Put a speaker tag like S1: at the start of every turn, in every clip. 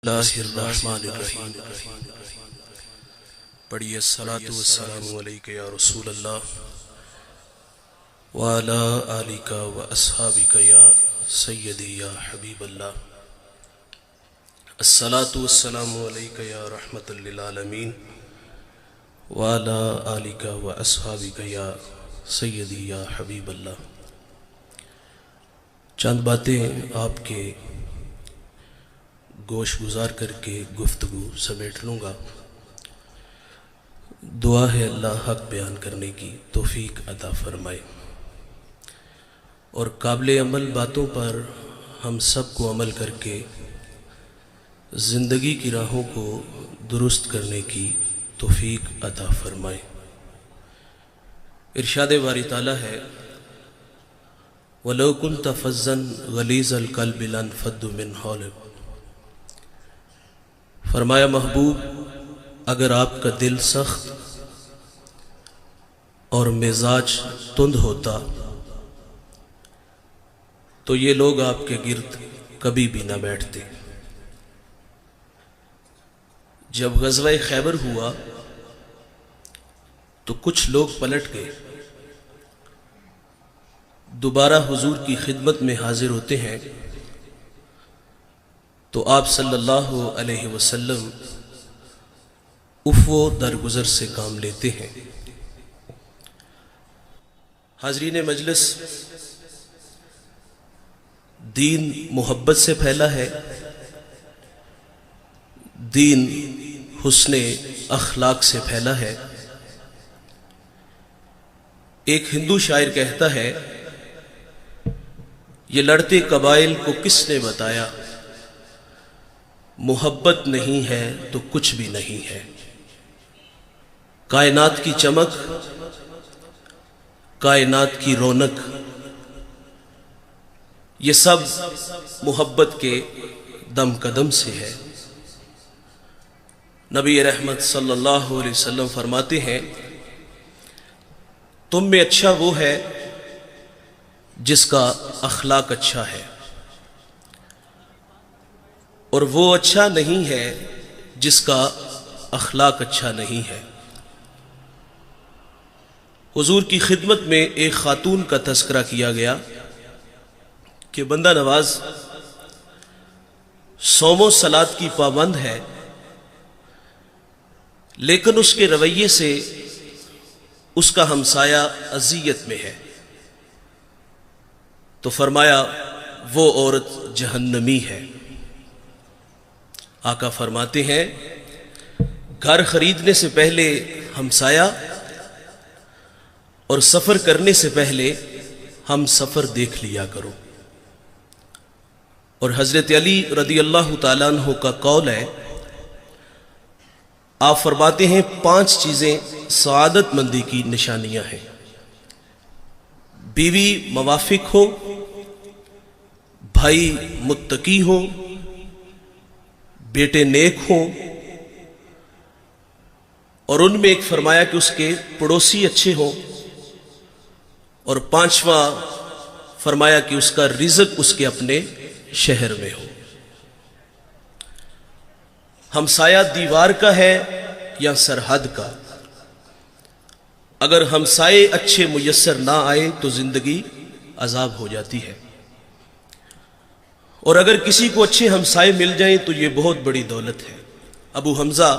S1: اللہ الرحمن الرحیم پڑھیے الصلاۃ والسلام علیک یا رسول اللہ وعلی آلک و اصحابک یا سیدی یا حبیب اللہ الصلاۃ والسلام علیک یا رحمت للعالمین وعلی آلک و اصحابک یا سیدی یا حبیب اللہ۔ چند باتیں آپ کے گوش گزار کر کے گفتگو سمیٹ لوں گا۔ دعا ہے اللہ حق بیان کرنے کی توفیق عطا فرمائے اور قابل عمل باتوں پر ہم سب کو عمل کر کے زندگی کی راہوں کو درست کرنے کی توفیق عطا فرمائے۔ ارشاد باری تعالیٰ ہے وَلَوْ كُنْتَ فَظًّا غَلِيظَ الْقَلْبِ لَانفَضُّوا مِنْ حَوْلِكَ، فرمایا محبوب اگر آپ کا دل سخت اور مزاج تند ہوتا تو یہ لوگ آپ کے گرد کبھی بھی نہ بیٹھتے۔ جب غزوہ خیبر ہوا تو کچھ لوگ پلٹ گئے، دوبارہ حضور کی خدمت میں حاضر ہوتے ہیں تو آپ صلی اللہ علیہ وسلم عفو درگزر سے کام لیتے ہیں۔ حاضرین مجلس، دین محبت سے پھیلا ہے، دین حسن اخلاق سے پھیلا ہے۔ ایک ہندو شاعر کہتا ہے یہ لڑتے قبائل کو کس نے بتایا، محبت نہیں ہے تو کچھ بھی نہیں ہے۔ کائنات کی چمک، کائنات کی رونق، یہ سب محبت کے دم قدم سے ہے۔ نبی رحمت صلی اللہ علیہ وسلم فرماتے ہیں تم میں اچھا وہ ہے جس کا اخلاق اچھا ہے، اور وہ اچھا نہیں ہے جس کا اخلاق اچھا نہیں ہے۔ حضور کی خدمت میں ایک خاتون کا تذکرہ کیا گیا کہ بندہ نواز صوم و صلات کی پابند ہے، لیکن اس کے رویے سے اس کا ہمسایہ اذیت میں ہے، تو فرمایا وہ عورت جہنمی ہے۔ آقا فرماتے ہیں گھر خریدنے سے پہلے ہمسایہ اور سفر کرنے سے پہلے ہم سفر دیکھ لیا کرو۔ اور حضرت علی رضی اللہ تعالیٰ عنہ کا قول ہے، آپ فرماتے ہیں 5 چیزیں سعادت مندی کی نشانیاں ہیں، بیوی موافق ہو، بھائی متقی ہو، بیٹے نیک ہوں، اور ان میں ایک فرمایا کہ اس کے پڑوسی اچھے ہوں، اور 5واں فرمایا کہ اس کا رزق اس کے اپنے شہر میں ہو۔ ہمسایہ دیوار کا ہے یا سرحد کا؟ اگر ہمسائے اچھے میسر نہ آئے تو زندگی عذاب ہو جاتی ہے، اور اگر کسی کو اچھے ہمسائے مل جائیں تو یہ بہت بڑی دولت ہے۔ ابو حمزہ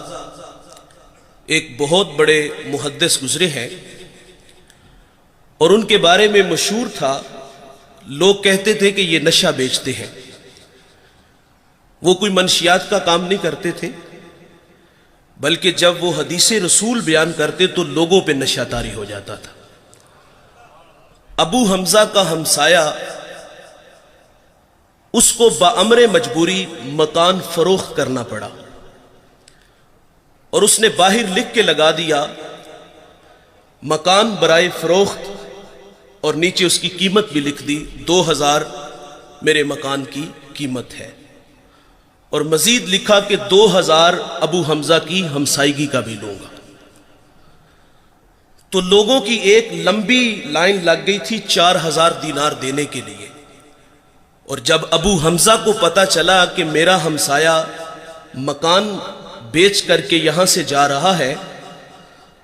S1: ایک بہت بڑے محدث گزرے ہیں، اور ان کے بارے میں مشہور تھا، لوگ کہتے تھے کہ یہ نشہ بیچتے ہیں۔ وہ کوئی منشیات کا کام نہیں کرتے تھے، بلکہ جب وہ حدیث رسول بیان کرتے تو لوگوں پہ نشہ طاری ہو جاتا تھا۔ ابو حمزہ کا ہمسایہ اس کو بامر مجبوری مکان فروخت کرنا پڑا، اور اس نے باہر لکھ کے لگا دیا مکان برائے فروخت، اور نیچے اس کی قیمت بھی لکھ دی 2000 میرے مکان کی قیمت ہے، اور مزید لکھا کہ 2000 ابو حمزہ کی ہمسائیگی کا بھی لوں گا۔ تو لوگوں کی ایک لمبی لائن لگ گئی تھی 4000 دینار دینے کے لیے، اور جب ابو حمزہ کو پتا چلا کہ میرا ہمسایہ مکان بیچ کر کے یہاں سے جا رہا ہے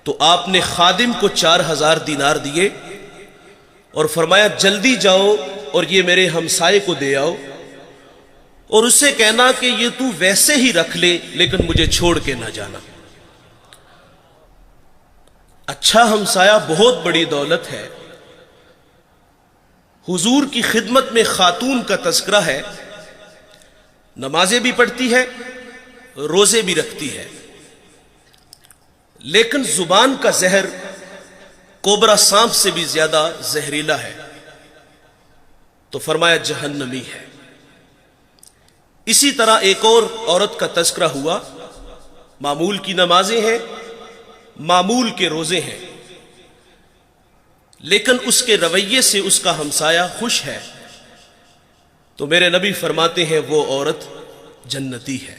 S1: تو آپ نے خادم کو 4000 دینار دیے اور فرمایا جلدی جاؤ اور یہ میرے ہمسائے کو دے آؤ اور اسے کہنا کہ یہ تو ویسے ہی رکھ لے لیکن مجھے چھوڑ کے نہ جانا۔ اچھا ہمسایہ بہت بڑی دولت ہے۔ حضور کی خدمت میں خاتون کا تذکرہ ہے، نمازیں بھی پڑھتی ہے، روزے بھی رکھتی ہے، لیکن زبان کا زہر کوبرا سانپ سے بھی زیادہ زہریلا ہے، تو فرمایا جہنمی ہے۔ اسی طرح ایک اور عورت کا تذکرہ ہوا، معمول کی نمازیں ہیں، معمول کے روزے ہیں، لیکن اس کے رویے سے اس کا ہمسایہ خوش ہے، تو میرے نبی فرماتے ہیں وہ عورت جنتی ہے۔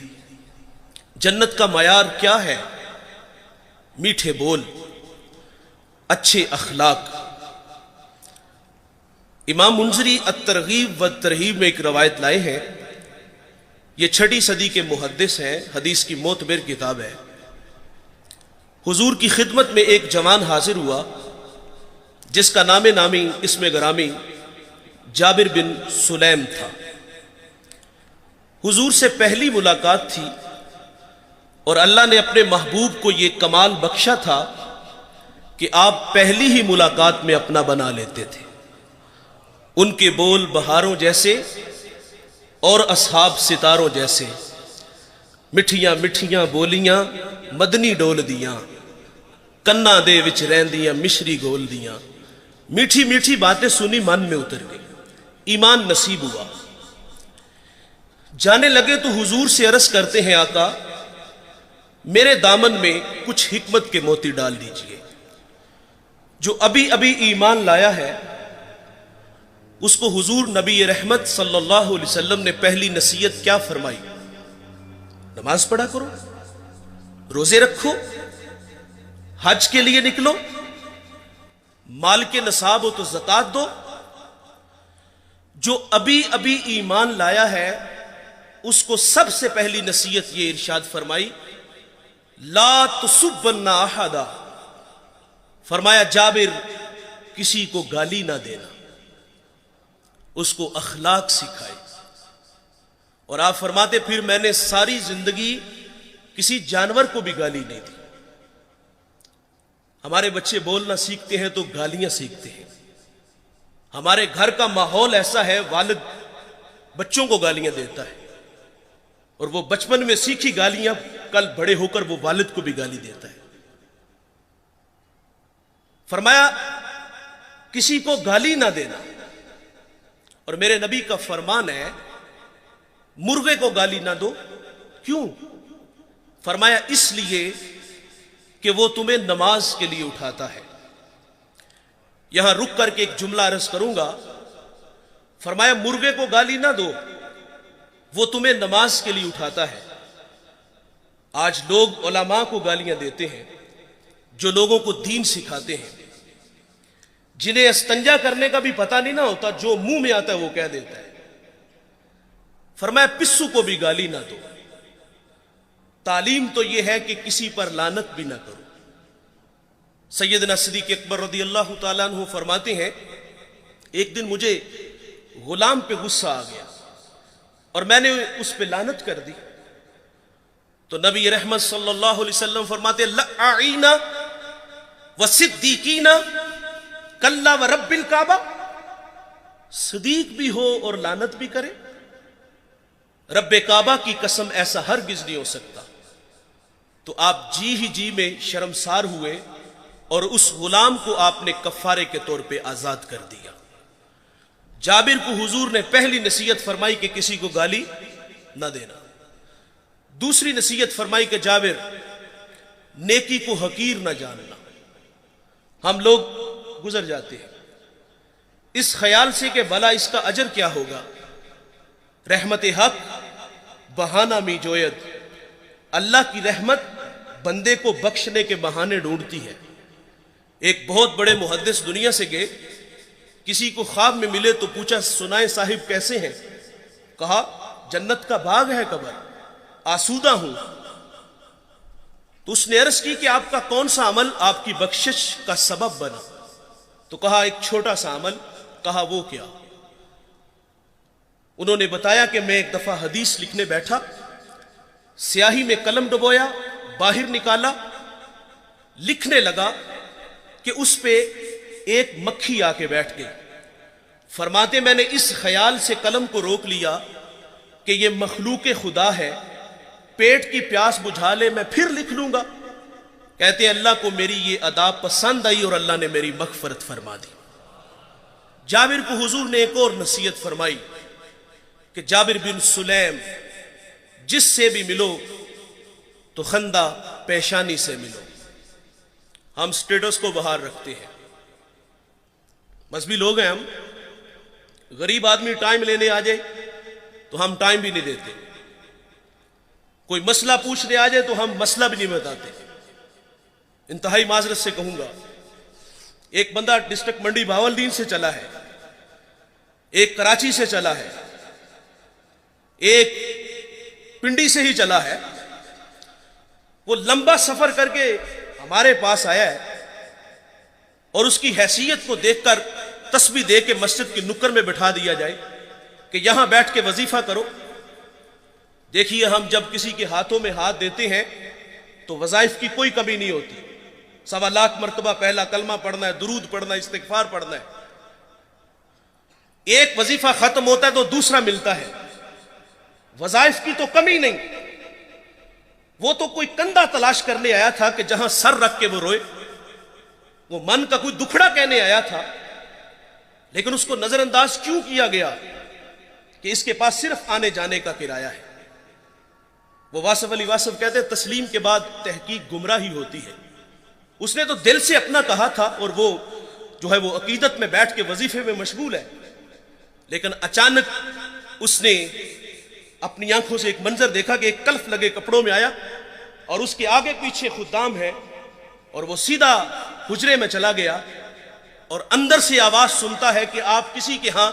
S1: جنت کا معیار کیا ہے؟ میٹھے بول، اچھے اخلاق۔ امام منذری الترغیب والترہیب میں ایک روایت لائے ہیں، یہ 6 صدی کے محدث ہیں، حدیث کی معتبر کتاب ہے۔ حضور کی خدمت میں ایک جوان حاضر ہوا جس کا نام نامی اسم گرامی جابر بن سلیم تھا۔ حضور سے پہلی ملاقات تھی اور اللہ نے اپنے محبوب کو یہ کمال بخشا تھا کہ آپ پہلی ہی ملاقات میں اپنا بنا لیتے تھے۔ ان کے بول بہاروں جیسے اور اصحاب ستاروں جیسے، مٹھیاں مٹھیاں بولیاں مدنی ڈول دیاں، کنا دے وچ رہندیاں مشری گول دیاں۔ میٹھی میٹھی باتیں سنی من میں اتر گئی، ایمان نصیب ہوا۔ جانے لگے تو حضور سے عرض کرتے ہیں آقا میرے دامن میں کچھ حکمت کے موتی ڈال دیجئے۔ جو ابھی ابھی ایمان لایا ہے اس کو حضور نبی رحمت صلی اللہ علیہ وسلم نے پہلی نصیحت کیا فرمائی؟ نماز پڑھا کرو، روزے رکھو، حج کے لیے نکلو، مال کے نصاب ہو تو زکوٰۃ دو۔ جو ابھی ابھی ایمان لایا ہے اس کو سب سے پہلی نصیحت یہ ارشاد فرمائی، لا تسبن احدا، فرمایا جابر کسی کو گالی نہ دینا، اس کو اخلاق سکھائے۔ اور آپ فرماتے پھر میں نے ساری زندگی کسی جانور کو بھی گالی نہیں دی۔ ہمارے بچے بولنا سیکھتے ہیں تو گالیاں سیکھتے ہیں۔ ہمارے گھر کا ماحول ایسا ہے، والد بچوں کو گالیاں دیتا ہے اور وہ بچپن میں سیکھی گالیاں کل بڑے ہو کر وہ والد کو بھی گالی دیتا ہے۔ فرمایا کسی کو گالی نہ دینا، اور میرے نبی کا فرمان ہے مرغے کو گالی نہ دو۔ کیوں؟ فرمایا اس لیے کہ وہ تمہیں نماز کے لیے اٹھاتا ہے۔ یہاں رک کر کے ایک جملہ عرض کروں گا، فرمایا مرغے کو گالی نہ دو، وہ تمہیں نماز کے لیے اٹھاتا ہے۔ آج لوگ علماء کو گالیاں دیتے ہیں جو لوگوں کو دین سکھاتے ہیں، جنہیں استنجا کرنے کا بھی پتہ نہیں نہ ہوتا، جو منہ میں آتا ہے وہ کہہ دیتا ہے۔ فرمایا پسو کو بھی گالی نہ دو۔ تعلیم تو یہ ہے کہ کسی پر لعنت بھی نہ کرو۔ سیدنا صدیق اکبر رضی اللہ تعالیٰ عنہ فرماتے ہیں ایک دن مجھے غلام پہ غصہ آ گیا اور میں نے اس پہ لعنت کر دی، تو نبی رحمت صلی اللہ علیہ وسلم فرماتے لعین وصدیقین کلا ورب الکعبہ، صدیق بھی ہو اور لعنت بھی کرے، رب کعبہ کی قسم ایسا ہرگز نہیں ہو سکتا۔ تو آپ جی ہی جی میں شرمسار ہوئے اور اس غلام کو آپ نے کفارے کے طور پہ آزاد کر دیا۔ جابر کو حضور نے پہلی نصیحت فرمائی کہ کسی کو گالی نہ دینا۔ دوسری نصیحت فرمائی کہ جابر نیکی کو حقیر نہ جاننا۔ ہم لوگ گزر جاتے ہیں اس خیال سے کہ بھلا اس کا اجر کیا ہوگا۔ رحمت حق بہانہ می جوید، اللہ کی رحمت بندے کو بخشنے کے بہانے ڈھونڈتی ہے۔ ایک بہت بڑے محدث دنیا سے گئے، کسی کو خواب میں ملے تو پوچھا سنائیں صاحب کیسے ہیں؟ کہا جنت کا باغ ہے قبر، آسودہ ہوں. تو اس نے عرض کی کہ آپ کا کون سا عمل آپ کی بخشش کا سبب بنا؟ تو کہا ایک چھوٹا سا عمل. کہا وہ کیا؟ انہوں نے بتایا کہ میں ایک دفعہ حدیث لکھنے بیٹھا, سیاہی میں قلم ڈبویا, باہر نکالا, لکھنے لگا کہ اس پہ ایک مکھی آ کے بیٹھ گئی. فرماتے میں نے اس خیال سے قلم کو روک لیا کہ یہ مخلوق خدا ہے, پیٹ کی پیاس بجھا لے میں پھر لکھ لوں گا. کہتے اللہ کو میری یہ ادا پسند آئی اور اللہ نے میری مغفرت فرما دی. جابر کو حضور نے ایک اور نصیحت فرمائی کہ جابر بن سلیم, جس سے بھی ملو تو خندہ پیشانی سے ملو. ہم سٹیٹس کو باہر رکھتے ہیں, مذہبی لوگ ہیں ہم. غریب آدمی ٹائم لینے آ جائے تو ہم ٹائم بھی نہیں دیتے, کوئی مسئلہ پوچھنے آ جائے تو ہم مسئلہ بھی نہیں بتاتے. انتہائی معذرت سے کہوں گا, ایک بندہ ڈسٹرکٹ منڈی بہاولدین سے چلا ہے, ایک کراچی سے چلا ہے, ایک پنڈی سے ہی چلا ہے. وہ لمبا سفر کر کے ہمارے پاس آیا ہے اور اس کی حیثیت کو دیکھ کر تسبیح دے کے مسجد کی نکر میں بٹھا دیا جائے کہ یہاں بیٹھ کے وظیفہ کرو. دیکھیے ہم جب کسی کے ہاتھوں میں ہاتھ دیتے ہیں تو وظائف کی کوئی کمی نہیں ہوتی. 1.25 لاکھ مرتبہ پہلا کلمہ پڑھنا ہے, درود پڑھنا ہے, استغفار پڑھنا ہے. ایک وظیفہ ختم ہوتا ہے تو دوسرا ملتا ہے. وظائف کی تو کمی نہیں. وہ تو کوئی کندھا تلاش کرنے آیا تھا کہ جہاں سر رکھ کے وہ روئے. وہ من کا کوئی دکھڑا کہنے آیا تھا, لیکن اس کو نظر انداز کیوں کیا گیا کہ اس کے پاس صرف آنے جانے کا کرایہ ہے. وہ واصف علی واصف کہتے ہیں تسلیم کے بعد تحقیق گمراہی ہوتی ہے. اس نے تو دل سے اپنا کہا تھا اور وہ جو ہے وہ عقیدت میں بیٹھ کے وظیفے میں مشغول ہے, لیکن اچانک اس نے اپنی آنکھوں سے ایک منظر دیکھا کہ ایک کلف لگے کپڑوں میں آیا اور اس کے آگے پیچھے خدام ہے, اور وہ سیدھا حجرے میں چلا گیا اور اندر سے آواز سنتا ہے کہ آپ کسی کے ہاں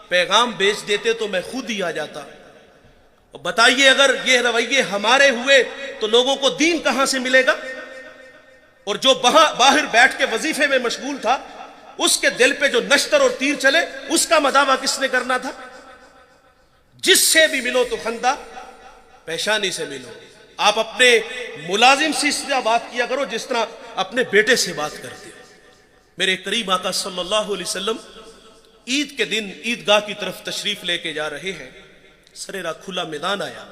S1: پیغام بیچ دیتے تو میں خود ہی آ جاتا. بتائیے اگر یہ رویے ہمارے ہوئے تو لوگوں کو دین کہاں سے ملے گا؟ اور جو باہر بیٹھ کے وظیفے میں مشغول تھا, اس کے دل پہ جو نشتر اور تیر چلے اس کا مداوع کس نے کرنا تھا؟ جس سے بھی ملو تو خندہ پیشانی سے ملو. آپ اپنے ملازم سے اس طرح بات کیا کرو جس طرح اپنے بیٹے سے بات کرتے. میرے قریب آقا صلی اللہ علیہ وسلم عید کے دن عیدگاہ کی طرف تشریف لے کے جا رہے ہیں. سریرا کھلا میدان آیا,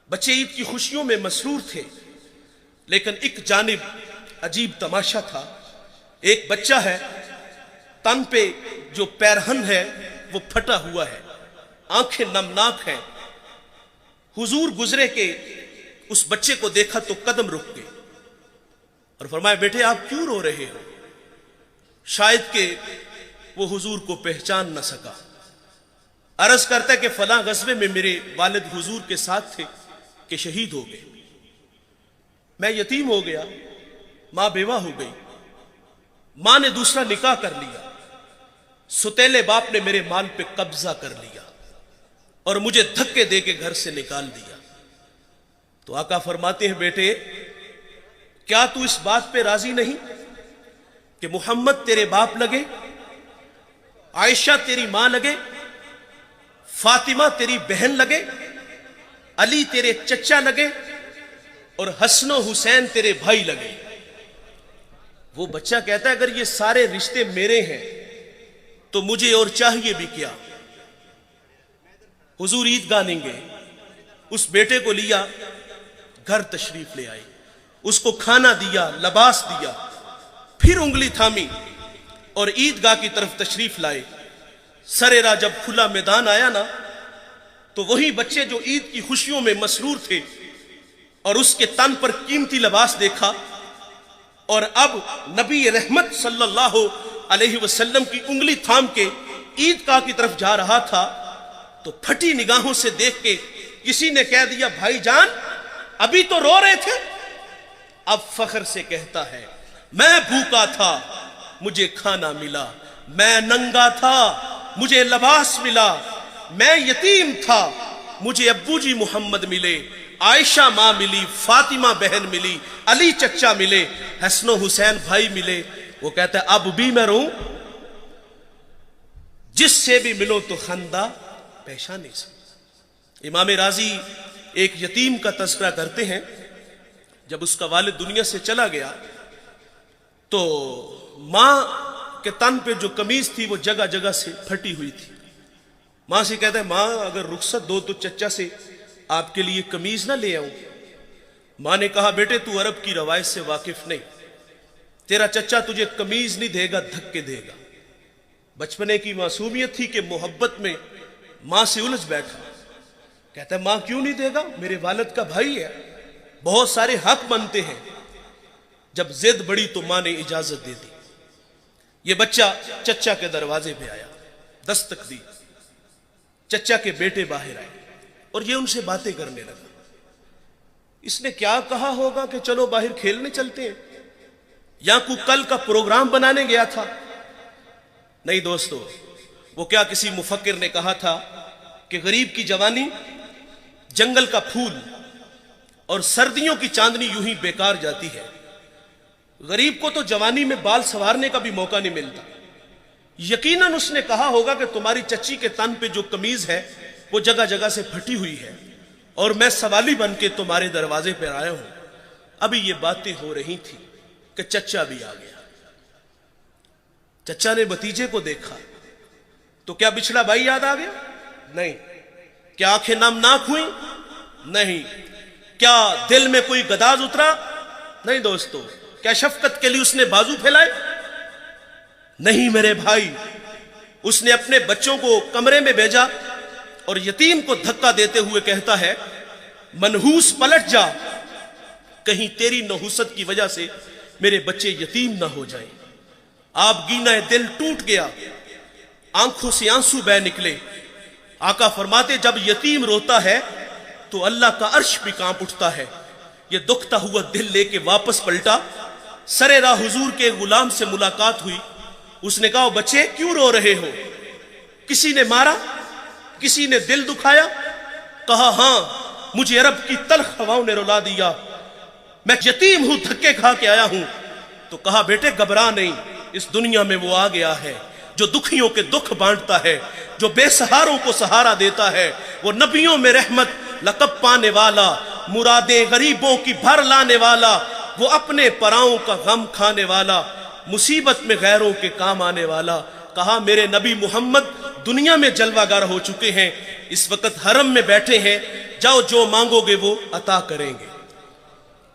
S1: بچے عید کی خوشیوں میں مسرور تھے, لیکن ایک جانب عجیب تماشا تھا. ایک بچہ ہے, تن پہ جو پیرہن ہے وہ پھٹا ہوا ہے, آنکھیں نمناک ہیں. حضور گزرے کہ اس بچے کو دیکھا تو قدم رک گئے اور فرمایا بیٹے آپ کیوں رو رہے ہو؟ شاید کہ وہ حضور کو پہچان نہ سکا. عرض کرتا ہے کہ فلاں غزوے میں میرے والد حضور کے ساتھ تھے کہ شہید ہو گئے. میں یتیم ہو گیا, ماں بیوہ ہو گئی, ماں نے دوسرا نکاح کر لیا, ستیلے باپ نے میرے مال پہ قبضہ کر لیا اور مجھے دھکے دے کے گھر سے نکال دیا. تو آقا فرماتے ہیں بیٹے کیا تو اس بات پہ راضی نہیں کہ محمد تیرے باپ لگے, عائشہ تیری ماں لگے, فاطمہ تیری بہن لگے, علی تیرے چچا لگے اور حسن و حسین تیرے بھائی لگے. وہ بچہ کہتا ہے اگر یہ سارے رشتے میرے ہیں تو مجھے اور چاہیے بھی کیا. حضور عیدگاہ نہیں گئے, اس بیٹے کو لیا, گھر تشریف لے آئے, اس کو کھانا دیا, لباس دیا, پھر انگلی تھامی اور عیدگاہ کی طرف تشریف لائے. سریرا جب کھلا میدان آیا نا تو وہی بچے جو عید کی خوشیوں میں مسرور تھے اور اس کے تن پر قیمتی لباس دیکھا اور اب نبی رحمت صلی اللہ علیہ وسلم کی انگلی تھام کے عیدگاہ کی طرف جا رہا تھا تو پھٹی نگاہوں سے دیکھ کے کسی نے کہہ دیا بھائی جان ابھی تو رو رہے تھے. اب فخر سے کہتا ہے میں بھوکا تھا مجھے کھانا ملا, میں ننگا تھا مجھے لباس ملا, میں یتیم تھا مجھے ابو جی محمد ملے، عائشہ ماں ملی، فاطمہ بہن ملی، علی چچا ملے، حسن و حسین بھائی ملے۔ وہ کہتا ہے اب بھی میں رہوں، جس سے بھی ملو تو خندہ پیشانی سے۔ امام راضی ایک یتیم کا تذکرہ کرتے ہیں، جب اس کا والد دنیا سے چلا گیا تو ماں کے تن پہ جو قمیض تھی وہ جگہ جگہ سے پھٹی ہوئی تھی۔ ماں سے کہتا ہے ماں اگر رخصت دو تو چچا سے آپ کے لیے قمیض نہ لے آؤں۔ ماں نے کہا بیٹے تو عرب کی روایت سے واقف نہیں، تیرا چچا تجھے قمیض نہیں دے گا، دھکے دے گا۔ بچپنے کی معصومیت تھی کہ محبت میں ماں سے الجھ بیٹھا۔ کہتا ہے ماں کیوں نہیں دے گا، میرے والد کا بھائی ہے، بہت سارے حق بنتے ہیں۔ جب ضد بڑی تو ماں نے اجازت دے دی۔ یہ بچہ چچا کے دروازے پہ آیا، دستک دی، چچا کے بیٹے باہر آئے اور یہ ان سے باتیں کرنے لگا۔ اس نے کیا کہا ہوگا کہ چلو باہر کھیلنے چلتے ہیں، یا کوئی کل کا پروگرام بنانے گیا تھا؟ نہیں دوستو، وہ کیا کسی مفکر نے کہا تھا کہ غریب کی جوانی جنگل کا پھول اور سردیوں کی چاندنی یوں ہی بیکار جاتی ہے۔ غریب کو تو جوانی میں بال سنوارنے کا بھی موقع نہیں ملتا۔ یقیناً اس نے کہا ہوگا کہ تمہاری چچی کے تن پہ جو قمیض ہے وہ جگہ جگہ سے پھٹی ہوئی ہے اور میں سوالی بن کے تمہارے دروازے پر آیا ہوں۔ ابھی یہ باتیں ہو رہی تھی کہ چچا بھی آ گیا۔ چچا نے بھتیجے کو دیکھا تو کیا بچھڑا بھائی یاد آ گیا؟ نہیں۔ کیا آنکھیں نمناک ہوئیں؟ نہیں۔ کیا دل میں کوئی گداز اترا؟ نہیں دوستو۔ کیا شفقت کے لیے اس نے بازو پھیلائے؟ نہیں میرے بھائی، اس نے اپنے بچوں کو کمرے میں بھیجا اور یتیم کو دھکا دیتے ہوئے کہتا ہے منحوس پلٹ جا، کہیں تیری نحوست کی وجہ سے میرے بچے یتیم نہ ہو جائیں۔ آپ گینا دل ٹوٹ گیا، آنکھوں سے آنسو بہہ نکلے۔ آقا فرماتے جب یتیم روتا ہے تو اللہ کا عرش بھی کانپ اٹھتا ہے۔ یہ دکھتا ہوا دل لے کے واپس پلٹا، سرے راہ حضور کے غلام سے ملاقات ہوئی۔ اس نے کہا بچے کیوں رو رہے ہو؟ کسی نے مارا؟ کسی نے دل دکھایا؟ کہا ہاں، مجھے عرب کی تلخ ہواؤں نے رلا دیا، میں یتیم ہوں، دھکے کھا کے آیا ہوں۔ تو کہا بیٹے گھبرا نہیں، اس دنیا میں وہ آ گیا ہے جو دکھیوں کے دکھ بانٹتا ہے، جو بے سہاروں کو سہارا دیتا ہے، وہ نبیوں میں رحمت لقب پانے والا، مرادیں غریبوں کی بھر لانے والا، وہ اپنے پراؤں کا غم کھانے والا، مصیبت میں غیروں کے کام آنے والا۔ کہا میرے نبی محمد دنیا میں جلوہ گر ہو چکے ہیں، اس وقت حرم میں بیٹھے ہیں، جاؤ جو مانگو گے وہ عطا کریں گے۔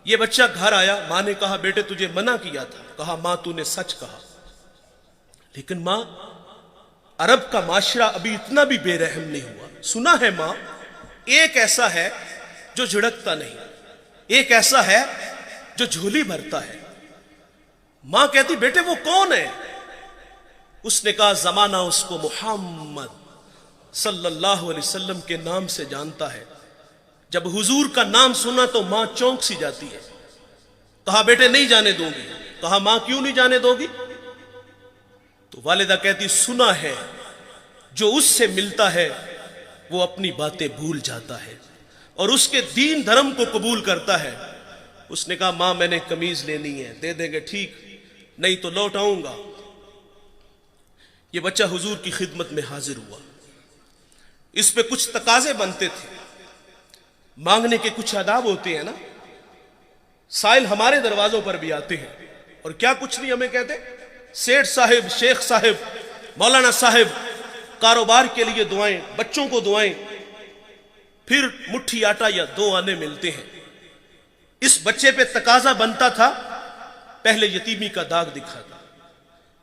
S1: یہ بچہ گھر آیا، ماں نے کہا بیٹے تجھے منع کیا تھا۔ کہا ماں تو نے سچ کہا، لیکن ماں عرب کا معاشرہ ابھی اتنا بھی بے رحم نہیں ہوا۔ سنا ہے ماں ایک ایسا ہے جو جھڑکتا نہیں، ایک ایسا ہے جو جھولی بھرتا ہے۔ ماں کہتی بیٹے وہ کون ہے؟ اس نے کہا زمانہ اس کو محمد صلی اللہ علیہ وسلم کے نام سے جانتا ہے۔ جب حضور کا نام سنا تو ماں چونک سی جاتی ہے۔ کہا بیٹے نہیں جانے دوں گی۔ کہا ماں کیوں نہیں جانے دو گی؟ تو والدہ کہتی سنا ہے جو اس سے ملتا ہے وہ اپنی باتیں بھول جاتا ہے اور اس کے دین دھرم کو قبول کرتا ہے۔ اس نے کہا ماں میں نے قمیض لینی ہے، دے دیں گے ٹھیک، نہیں تو لوٹ آؤں گا۔ یہ بچہ حضور کی خدمت میں حاضر ہوا۔ اس پہ کچھ تقاضے بنتے تھے، مانگنے کے کچھ آداب ہوتے ہیں نا۔ سائل ہمارے دروازوں پر بھی آتے ہیں اور کیا کچھ نہیں ہمیں کہتے، سیٹھ صاحب، شیخ صاحب، مولانا صاحب، کاروبار کے لیے دعائیں، بچوں کو دعائیں، پھر مٹھی آٹا یا 2 آنے ملتے ہیں۔ اس بچے پہ تقاضا بنتا تھا پہلے یتیمی کا داغ دکھاتا،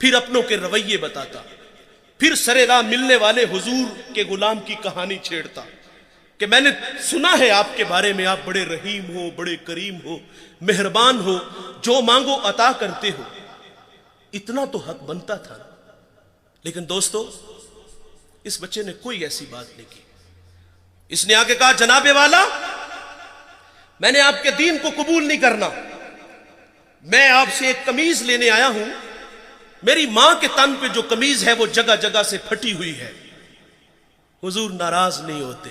S1: پھر اپنوں کے رویے بتاتا، پھر سرے راہ ملنے والے حضور کے غلام کی کہانی چھیڑتا کہ میں نے سنا ہے آپ کے بارے میں آپ بڑے رحیم ہو، بڑے کریم ہو، مہربان ہو، جو مانگو عطا کرتے ہو۔ اتنا تو حق بنتا تھا، لیکن دوستو اس بچے نے کوئی ایسی بات نہیں کی۔ اس نے آگے کہا جناب والا میں نے آپ کے دین کو قبول نہیں کرنا، میں آپ سے ایک قمیض لینے آیا ہوں، میری ماں کے تن پہ جو قمیض ہے وہ جگہ جگہ سے پھٹی ہوئی ہے۔ حضور ناراض نہیں ہوتے،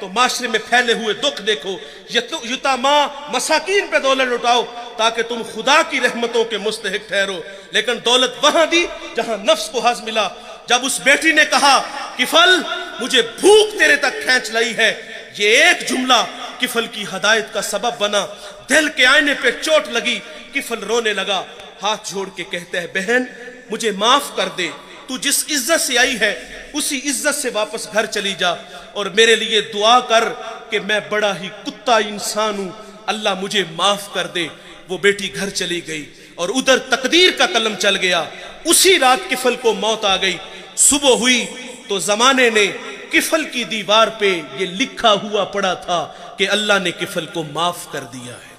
S1: تو معاشرے میں پھیلے ہوئے دکھ دیکھو، یتاما مساکین پہ دولت لٹاؤ تاکہ تم خدا کی رحمتوں کے مستحق ٹھہرو۔ لیکن دولت وہاں دی جہاں نفس کو حظ ملا۔ جب اس بیٹی نے کہا کفل مجھے بھوک تیرے تک کھینچ لائی ہے، یہ ایک جملہ کفل کی ہدایت کا سبب بنا۔ دل کے آئینے پہ چوٹ لگی، کفل رونے لگا، ہاتھ جوڑ کے کہتا ہے بہن مجھے معاف کر دے، تو جس عزت سے آئی ہے اسی عزت سے واپس گھر چلی جا، اور میرے لیے دعا کر کہ میں بڑا ہی کتا انسان ہوں، اللہ مجھے معاف کر دے۔ وہ بیٹی گھر چلی گئی اور ادھر تقدیر کا قلم چل گیا۔ اسی رات کفل کو موت آ گئی۔ صبح ہوئی تو زمانے نے کفل کی دیوار پہ یہ لکھا ہوا پڑا تھا کہ اللہ نے کفل کو معاف کر دیا ہے۔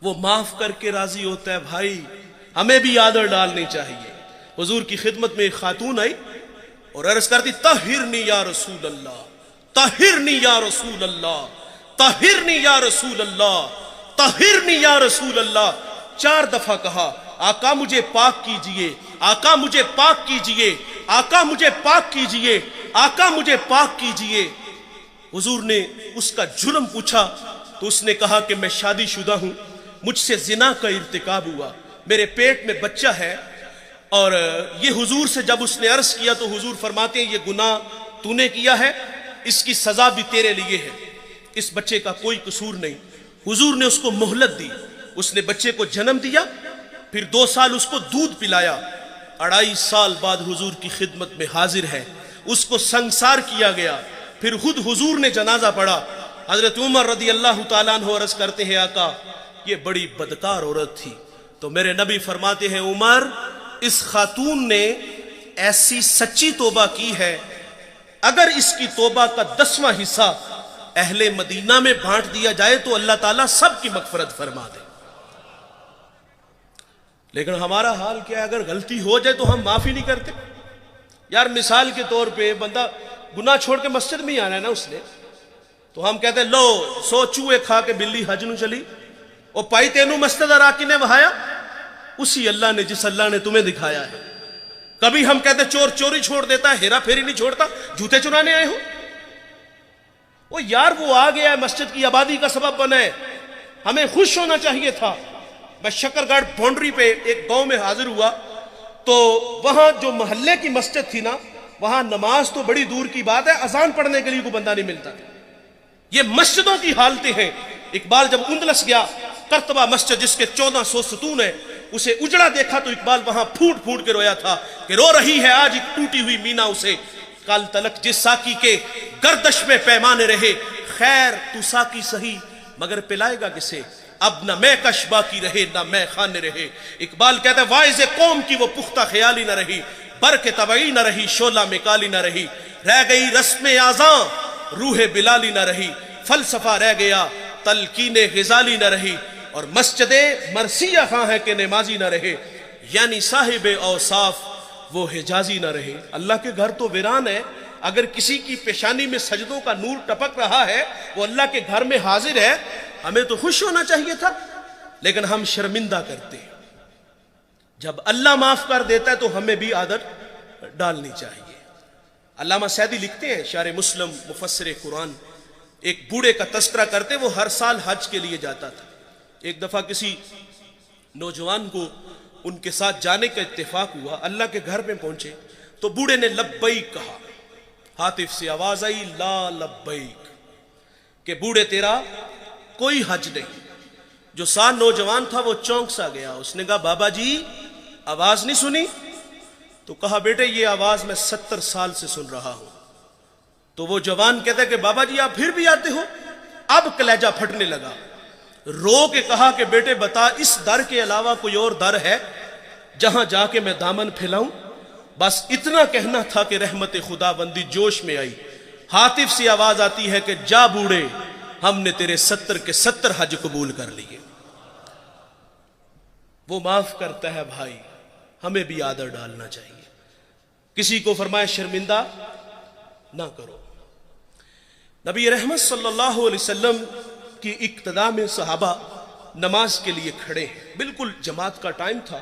S1: وہ معاف کر کے راضی ہوتا ہے۔ بھائی ہمیں بھی آدر ڈالنی چاہیے۔ حضور کی خدمت میں ایک خاتون آئی اور عرض کرتی طہرنی یا رسول اللہ، طہرنی یا رسول اللہ، طہرنی یا رسول اللہ، طہرنی یا رسول اللہ۔ 4 دفعہ کہا آقا مجھے پاک کیجئے، آقا مجھے پاک کیجئے، آقا مجھے پاک کیجئے، آقا مجھے پاک کیجئے۔ حضور نے اس کا جرم پوچھا تو اس نے کہا کہ میں شادی شدہ ہوں، مجھ سے زنا کا ارتکاب ہوا، میرے پیٹ میں بچہ ہے۔ اور یہ حضور سے جب اس نے عرض کیا تو حضور فرماتے ہیں یہ گناہ تو نے کیا ہے، اس کی سزا بھی تیرے لیے ہے، اس بچے کا کوئی قصور نہیں۔ حضور نے اس کو مہلت دی، اس نے بچے کو جنم دیا، پھر 2 سال اس کو دودھ پلایا۔ 2.5 سال بعد حضور کی خدمت میں حاضر ہے، اس کو سنگسار کیا گیا، پھر خود حضور نے جنازہ پڑھا۔ حضرت عمر رضی اللہ تعالیٰ عنہ عرض کرتے ہیں آقا یہ بڑی بدکار عورت تھی، تو میرے نبی فرماتے ہیں عمر اس خاتون نے ایسی سچی توبہ کی ہے، اگر اس کی توبہ کا 10واں حصہ اہل مدینہ میں بانٹ دیا جائے تو اللہ تعالیٰ سب کی مغفرت فرما دے۔ لیکن ہمارا حال کیا ہے؟ اگر غلطی ہو جائے تو ہم معافی نہیں کرتے۔ یار مثال کے طور پہ بندہ گناہ چھوڑ کے مسجد میں ہی آنا ہے نا اس نے، تو ہم کہتے ہیں لو 100 چوہے کھا کے بلی حج نو چلی، اور پائی تینوں مسجد اراکی نے وہایا، اسی اللہ نے جس اللہ نے تمہیں دکھایا ہے۔ کبھی ہم کہتے چور چوری چھوڑ دیتا ہے، ہیرا پھیری نہیں چھوڑتا، جوتے چرانے آئے ہو۔ وہ یار وہ آ گیا ہے، مسجد کی آبادی کا سبب بنا ہے، ہمیں خوش ہونا چاہیے تھا۔ میں شکر گڑھ باؤنڈری پہ ایک گاؤں میں حاضر ہوا تو وہاں جو محلے کی مسجد تھی نا، وہاں نماز تو بڑی دور کی بات ہے، اذان پڑھنے کے لیے کوئی بندہ نہیں ملتا تھا۔ یہ مسجدوں کی حالتیں ہیں۔ اقبال جب اندلس گیا، قرطبہ مسجد جس کے 1400 ستون ہیں، اسے اجڑا دیکھا تو اقبال وہاں پھوٹ پھوٹ کے رویا تھا کہ رو رہی ہے آج ایک ٹوٹی ہوئی مینا اسے، کل تلک جس ساکی کے گردش میں پیمانے رہے، خیر تو ساکی سہی مگر پلائے گا کسے، اب نہ میں کش باقی رہے نہ میں خانے رہے۔ اقبال کہتا ہے واعظ قوم کی وہ پختہ خیالی نہ رہی، برق طبعی نہ رہی، شعلہ میں کالی نہ رہی، رہ گئی رسم آزاں روح بلالی نہ رہی، فلسفہ رہ گیا تلقین غزالی نہ رہی، اور مسجد مرثیہ خواہ ہے کہ نمازی نہ رہے، یعنی صاحب اوصاف وہ حجازی نہ رہے۔ اللہ کے گھر تو ویران ہے، اگر کسی کی پیشانی میں سجدوں کا نور ٹپک رہا ہے، وہ اللہ کے گھر میں حاضر ہے، ہمیں تو خوش ہونا چاہیے تھا، لیکن ہم شرمندہ کرتے ہیں۔ جب اللہ معاف کر دیتا ہے تو ہمیں بھی عادت ڈالنی چاہیے۔ علامہ سعدی لکھتے ہیں، شارح مسلم مفسر قرآن، ایک بوڑھے کا تذکرہ کرتے، وہ ہر سال حج کے لیے جاتا تھا۔ ایک دفعہ کسی نوجوان کو ان کے ساتھ جانے کا اتفاق ہوا، اللہ کے گھر میں پہنچے تو بوڑھے نے لبیک کہا، ہاتف سے آواز آئی لا لبیک، کہ بوڑھے تیرا کوئی حج نہیں۔ جو ساتھ نوجوان تھا وہ چونک سا گیا، اس نے کہا بابا جی آواز نہیں سنی؟ تو کہا بیٹے یہ آواز میں 70 سال سے سن رہا ہوں۔ تو وہ جوان کہتا ہے کہ بابا جی آپ پھر بھی آتے ہو؟ اب کلیجہ پھٹنے لگا، رو کے کہا کہ بیٹے بتا اس در کے علاوہ کوئی اور در ہے جہاں جا کے میں دامن پھیلاؤں؟ بس اتنا کہنا تھا کہ رحمت خدا بندی جوش میں آئی، ہاتف سے آواز آتی ہے کہ جا بوڑھے ہم نے تیرے 70 کے 70 حج قبول کر لیے۔ وہ معاف کرتا ہے بھائی، ہمیں بھی آدر ڈالنا چاہیے۔ کسی کو فرمایا شرمندہ نہ کرو۔ نبی رحمت صلی اللہ علیہ وسلم کی اقتداء میں صحابہ نماز کے لیے کھڑے ہیں، بالکل جماعت کا ٹائم تھا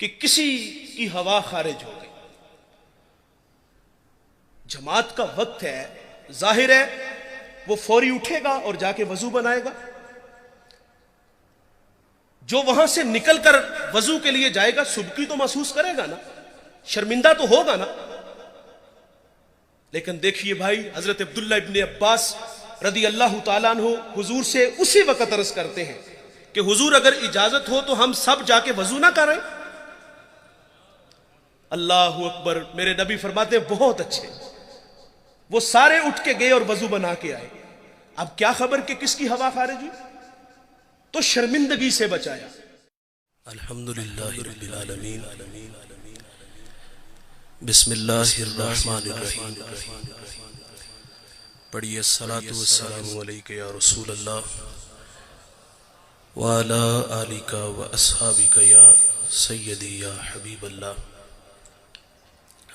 S1: کہ کسی کی ہوا خارج ہو گئی، جماعت کا وقت ہے، ظاہر ہے وہ فوری اٹھے گا اور جا کے وضو بنائے گا. جو وہاں سے نکل کر وضو کے لیے جائے گا سبکی تو محسوس کرے گا نا, شرمندہ تو ہوگا نا. لیکن دیکھیے بھائی, حضرت عبداللہ ابن عباس رضی اللہ تعالیٰ عنہ حضور سے اسی وقت عرض کرتے ہیں کہ حضور اگر اجازت ہو تو ہم سب جا کے وضو نہ کریں. اللہ اکبر. میرے نبی فرماتے ہیں بہت اچھے. وہ سارے اٹھ کے گئے اور وضو بنا کے آئے. اب کیا خبر کہ کس کی ہوا خارجی, تو شرمندگی سے بچایا. الحمدللہ رب العالمین. بسم اللہ الرحمن الرحیم. پڑھیے الصلاۃ والسلام علیک یا رسول اللہ وعلی آلک واصحابک یا سیدی یا حبیب اللہ.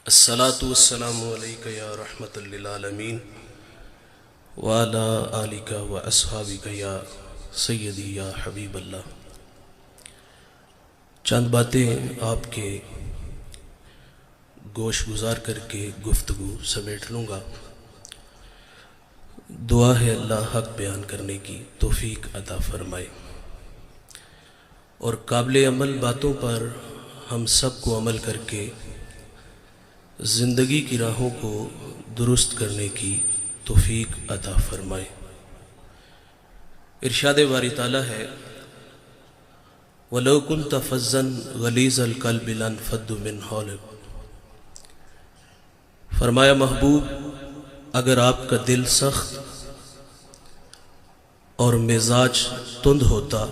S1: الصلاۃ والسلام علیک یا رحمۃ للعالمین وعلی آلک واصحابک یا سیدی یا حبیب اللہ. چند باتیں آپ کے گوش گزار کر کے گفتگو سمیٹ لوں گا. دعا ہے اللہ حق بیان کرنے کی توفیق عطا فرمائے اور قابل عمل باتوں پر ہم سب کو عمل کر کے زندگی کی راہوں کو درست کرنے کی توفیق عطا فرمائے. ارشاد باری تعالیٰ ہے وَلَوْ كُنْتَ فَظًّا غَلِيظَ الْقَلْبِ لَانفَضُّوا مِنْ حَوْلِكَ. فرمایا محبوب اگر آپ کا دل سخت اور مزاج تند ہوتا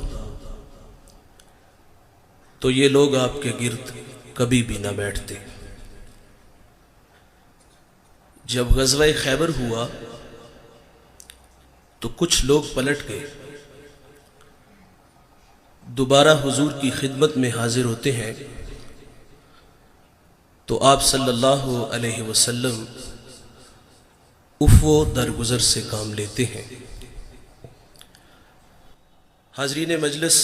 S1: تو یہ لوگ آپ کے گرد کبھی بھی نہ بیٹھتے. جب غزوہ خیبر ہوا تو کچھ لوگ پلٹ گئے, دوبارہ حضور کی خدمت میں حاضر ہوتے ہیں تو آپ صلی اللہ علیہ وسلم عفو درگزر سے کام لیتے ہیں. حاضرین مجلس,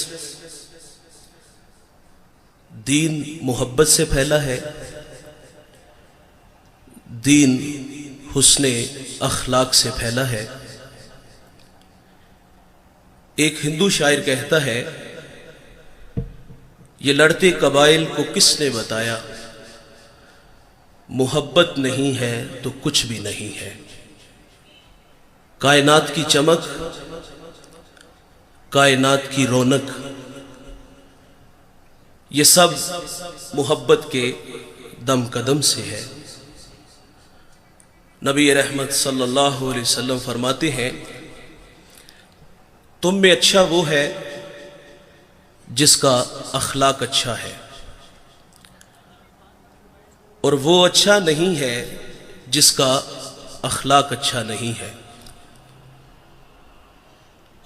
S1: دین محبت سے پھیلا ہے, دین حسن اخلاق سے پھیلا ہے. ایک ہندو شاعر کہتا ہے یہ لڑتے قبائل کو کس نے بتایا, محبت نہیں ہے تو کچھ بھی نہیں ہے. کائنات کی چمک, کائنات کی رونق, یہ سب محبت کے دم قدم سے ہے. نبی رحمت صلی اللہ علیہ وسلم فرماتے ہیں تم میں اچھا وہ ہے جس کا اخلاق اچھا ہے, اور وہ اچھا نہیں ہے جس کا اخلاق اچھا نہیں ہے.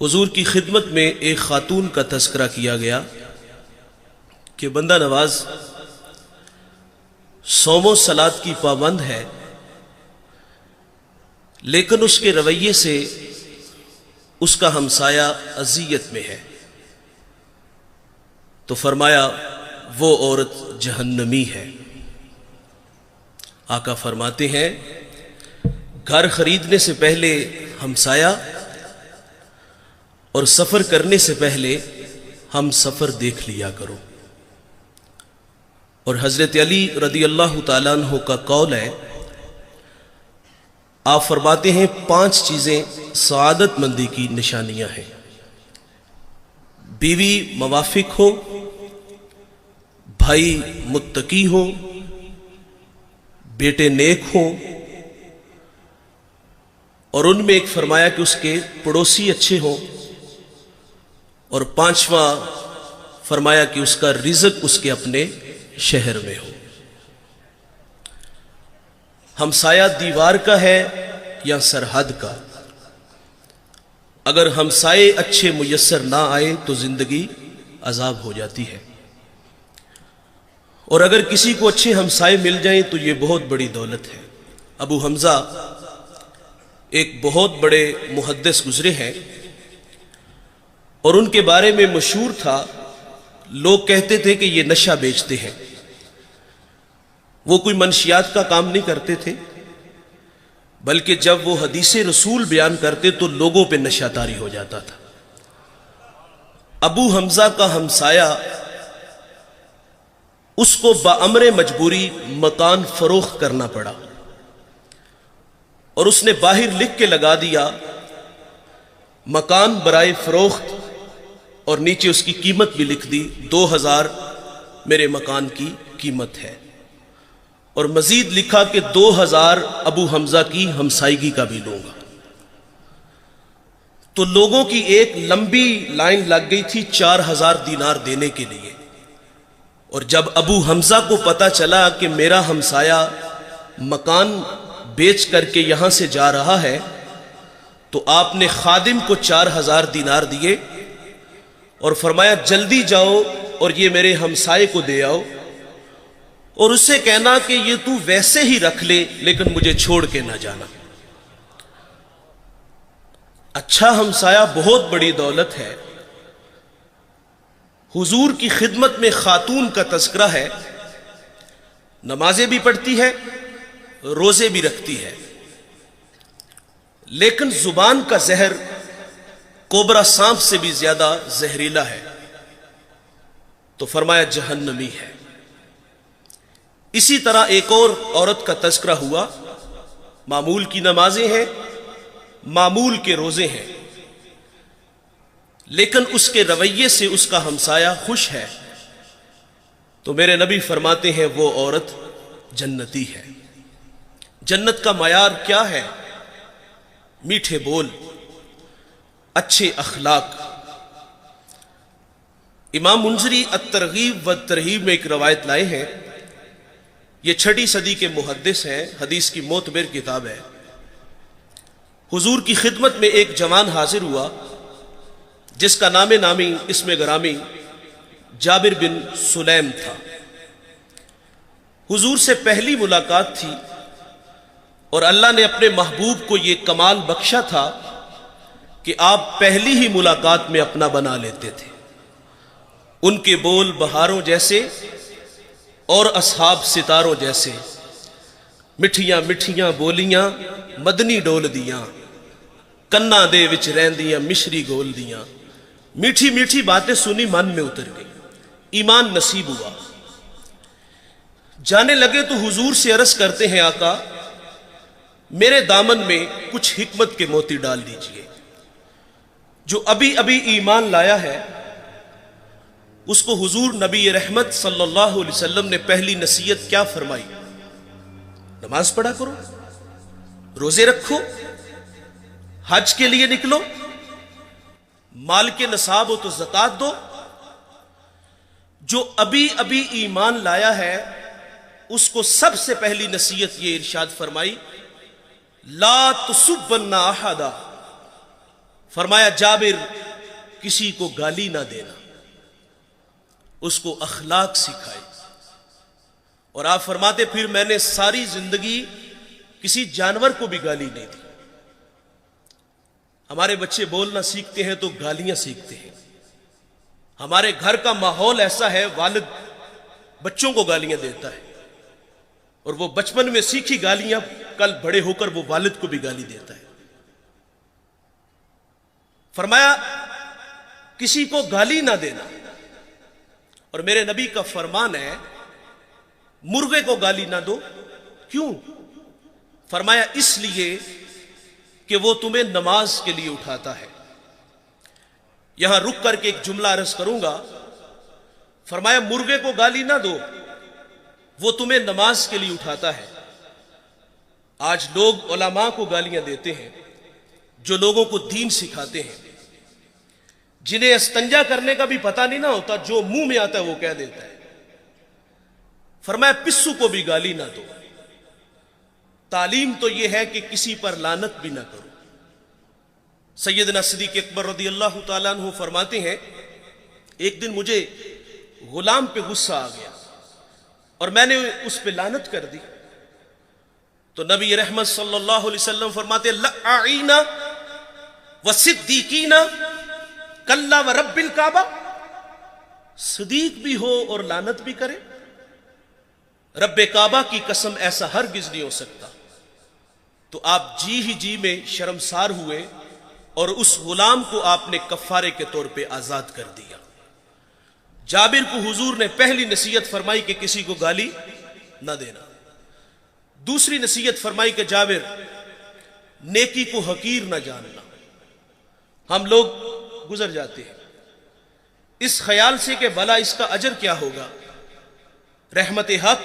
S1: حضور کی خدمت میں ایک خاتون کا تذکرہ کیا گیا کہ بندہ نواز صوم و صلات کی پابند ہے, لیکن اس کے رویے سے اس کا ہمسایہ اذیت میں ہے. تو فرمایا وہ عورت جہنمی ہے. آقا فرماتے ہیں گھر خریدنے سے پہلے ہمسایہ اور سفر کرنے سے پہلے ہم سفر دیکھ لیا کرو. اور حضرت علی رضی اللہ تعالیٰ عنہ کا قول ہے, آپ فرماتے ہیں 5 چیزیں سعادت مندی کی نشانیاں ہیں. بیوی موافق ہو, بھائی متقی ہو, بیٹے نیک ہوں, اور ان میں ایک فرمایا کہ اس کے پڑوسی اچھے ہوں, اور 5واں فرمایا کہ اس کا رزق اس کے اپنے شہر میں ہو. ہمسایہ دیوار کا ہے یا سرحد کا؟ اگر ہمسائے اچھے میسر نہ آئے تو زندگی عذاب ہو جاتی ہے, اور اگر کسی کو اچھے ہمسائے مل جائیں تو یہ بہت بڑی دولت ہے. ابو حمزہ ایک بہت بڑے محدث گزرے ہیں, اور ان کے بارے میں مشہور تھا, لوگ کہتے تھے کہ یہ نشہ بیچتے ہیں. وہ کوئی منشیات کا کام نہیں کرتے تھے, بلکہ جب وہ حدیث رسول بیان کرتے تو لوگوں پہ نشہ طاری ہو جاتا تھا۔ ابو حمزہ کا ہمسایہ اس کو بامر مجبوری مکان فروخت کرنا پڑا، اور اس نے باہر لکھ کے لگا دیا مکان برائے فروخت، اور نیچے اس کی قیمت بھی لکھ دی 2000 میرے مکان کی قیمت ہے، اور مزید لکھا کہ 2000 ابو حمزہ کی ہمسائیگی کا بھی لوں گا۔ تو لوگوں کی ایک لمبی لائن لگ گئی تھی 4000 دینار دینے کے لیے، اور جب ابو حمزہ کو پتا چلا کہ میرا ہمسایہ مکان بیچ کر کے یہاں سے جا رہا ہے، تو آپ نے خادم کو 4000 دینار دیے اور فرمایا جلدی جاؤ اور یہ میرے ہمسائے کو دے آؤ، اور اسے کہنا کہ یہ تو ویسے ہی رکھ لے لیکن مجھے چھوڑ کے نہ جانا۔ اچھا ہمسایہ بہت بڑی دولت ہے۔ حضور کی خدمت میں خاتون کا تذکرہ ہے، نمازیں بھی پڑھتی ہے، روزے بھی رکھتی ہے، لیکن زبان کا زہر کوبرا سانپ سے بھی زیادہ زہریلا ہے، تو فرمایا جہنمی ہے۔ اسی طرح ایک اور عورت کا تذکرہ ہوا، معمول کی نمازیں ہیں، معمول کے روزے ہیں، لیکن اس کے رویے سے اس کا ہمسایہ خوش ہے، تو میرے نبی فرماتے ہیں وہ عورت جنتی ہے۔ جنت کا معیار کیا ہے؟ میٹھے بول، اچھے اخلاق۔ امام منذری الترغیب والترہیب میں ایک روایت لائے ہیں، یہ 6 صدی کے محدث ہیں، حدیث کی معتبر کتاب ہے۔ حضور کی خدمت میں ایک جوان حاضر ہوا جس کا نام نامی اسم گرامی جابر بن سلیم تھا۔ حضور سے پہلی ملاقات تھی، اور اللہ نے اپنے محبوب کو یہ کمال بخشا تھا کہ آپ پہلی ہی ملاقات میں اپنا بنا لیتے تھے۔ ان کے بول بہاروں جیسے اور اصحاب ستاروں جیسے، مٹھیاں مٹھیاں بولیاں مدنی ڈول دیاں، کنا دے وچ رہندیاں مشری گول دیاں۔ میٹھی میٹھی باتیں سنی من میں اتر گئی، ایمان نصیب ہوا۔ جانے لگے تو حضور سے عرض کرتے ہیں آقا میرے دامن میں کچھ حکمت کے موتی ڈال دیجئے۔ جو ابھی ابھی ایمان لایا ہے اس کو حضور نبی رحمت صلی اللہ علیہ وسلم نے پہلی نصیحت کیا فرمائی؟ نماز پڑھا کرو، روزے رکھو، حج کے لیے نکلو، مال کے نصاب ہو تو زکات دو۔ جو ابھی ابھی ایمان لایا ہے اس کو سب سے پہلی نصیحت یہ ارشاد فرمائی، لا تسبن احدا، فرمایا جابر کسی کو گالی نہ دینا، اس کو اخلاق سکھائی۔ اور آپ فرماتے پھر میں نے ساری زندگی کسی جانور کو بھی گالی نہیں دی۔ ہمارے بچے بولنا سیکھتے ہیں تو گالیاں سیکھتے ہیں۔ ہمارے گھر کا ماحول ایسا ہے، والد بچوں کو گالیاں دیتا ہے، اور وہ بچپن میں سیکھی گالیاں کل بڑے ہو کر وہ والد کو بھی گالی دیتا ہے۔ فرمایا کسی کو گالی نہ دینا، اور میرے نبی کا فرمان ہے مرغے کو گالی نہ دو۔ کیوں؟ فرمایا اس لیے کہ وہ تمہیں نماز کے لیے اٹھاتا ہے۔ یہاں رک کر کے ایک جملہ عرض کروں گا، فرمایا مرغے کو گالی نہ دو، وہ تمہیں نماز کے لیے اٹھاتا ہے۔ آج لوگ علماء کو گالیاں دیتے ہیں، جو لوگوں کو دین سکھاتے ہیں، جنہیں استنجا کرنے کا بھی پتہ نہیں نہ ہوتا، جو منہ میں آتا ہے وہ کہہ دیتا ہے۔ فرمایا پسو کو بھی گالی نہ دو۔ تعلیم تو یہ ہے کہ کسی پر لعنت بھی نہ کرو۔ سیدنا صدیق اکبر رضی اللہ تعالیٰ عنہ فرماتے ہیں ایک دن مجھے غلام پہ غصہ آ گیا اور میں نے اس پہ لعنت کر دی، تو نبی رحمت صلی اللہ علیہ وسلم فرماتے لعینا وصدیقینا کلا ورب الکعبہ، صدیق بھی ہو اور لعنت بھی کرے، رب کعبہ کی قسم ایسا ہرگز نہیں ہو سکتا۔ تو آپ جی میں شرمسار ہوئے اور اس غلام کو آپ نے کفارے کے طور پہ آزاد کر دیا۔ جابر کو حضور نے پہلی نصیحت فرمائی کہ کسی کو گالی نہ دینا۔ دوسری نصیحت فرمائی کہ جابر نیکی کو حقیر نہ جاننا۔ ہم لوگ گزر جاتے ہیں اس خیال سے کہ بھلا اس کا اجر کیا ہوگا۔ رحمت حق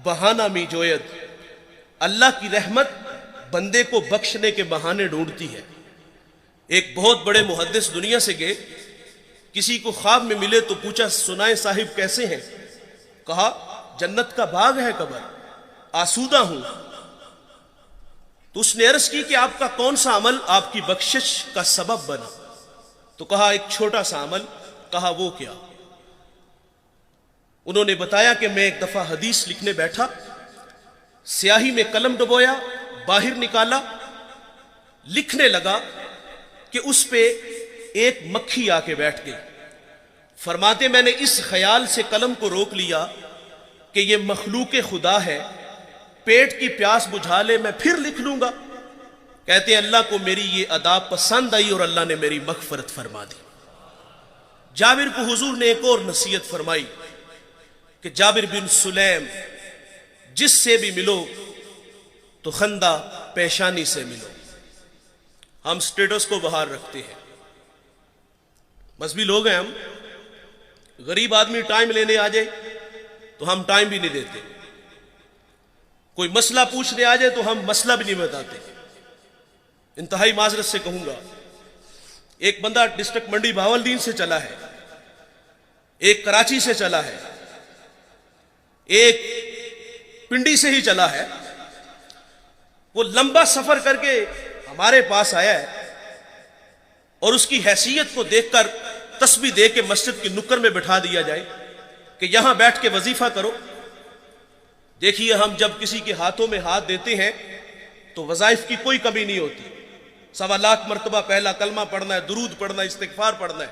S1: بہانہ می جوید، اللہ کی رحمت بندے کو بخشنے کے بہانے ڈھونڈتی ہے۔ ایک بہت بڑے محدث دنیا سے گئے، کسی کو خواب میں ملے تو پوچھا سنائے صاحب کیسے ہیں؟ کہا جنت کا باغ ہے قبر، آسودہ ہوں۔ تو اس نے عرض کی کہ آپ کا کون سا عمل آپ کی بخشش کا سبب بنا؟ تو کہا ایک چھوٹا سا عمل۔ کہا وہ کیا؟ انہوں نے بتایا کہ میں ایک دفعہ حدیث لکھنے بیٹھا، سیاہی میں قلم ڈبویا، باہر نکالا، لکھنے لگا کہ اس پہ ایک مکھی آ کے بیٹھ گئی۔ فرماتے میں نے اس خیال سے قلم کو روک لیا کہ یہ مخلوق خدا ہے، پیٹ کی پیاس بجھا لے میں پھر لکھ لوں گا۔ کہتے ہیں اللہ کو میری یہ ادا پسند آئی اور اللہ نے میری مغفرت فرما دی۔ جابر کو حضور نے ایک اور نصیحت فرمائی کہ جابر بن سلیم جس سے بھی ملو تو خندہ پیشانی سے ملو۔ ہم سٹیٹس کو باہر رکھتے ہیں، مذہبی لوگ ہیں ہم، غریب آدمی ٹائم لینے آ جائے تو ہم ٹائم بھی نہیں دیتے، کوئی مسئلہ پوچھنے آ جائے تو ہم مسئلہ بھی نہیں بتاتے۔ انتہائی معذرت سے کہوں گا، ایک بندہ ڈسٹرکٹ منڈی بہاولدین سے چلا ہے، ایک کراچی سے چلا ہے، ایک پنڈی سے ہی چلا ہے، وہ لمبا سفر کر کے ہمارے پاس آیا ہے اور اس کی حیثیت کو دیکھ کر تسبیح دے کے مسجد کی نکر میں بٹھا دیا جائے کہ یہاں بیٹھ کے وظیفہ کرو۔ دیکھیے ہم جب کسی کے ہاتھوں میں ہاتھ دیتے ہیں تو وظائف کی کوئی کمی نہیں ہوتی، 1.25 لاکھ مرتبہ پہلا کلمہ پڑھنا ہے، درود پڑھنا ہے، استغفار پڑھنا ہے۔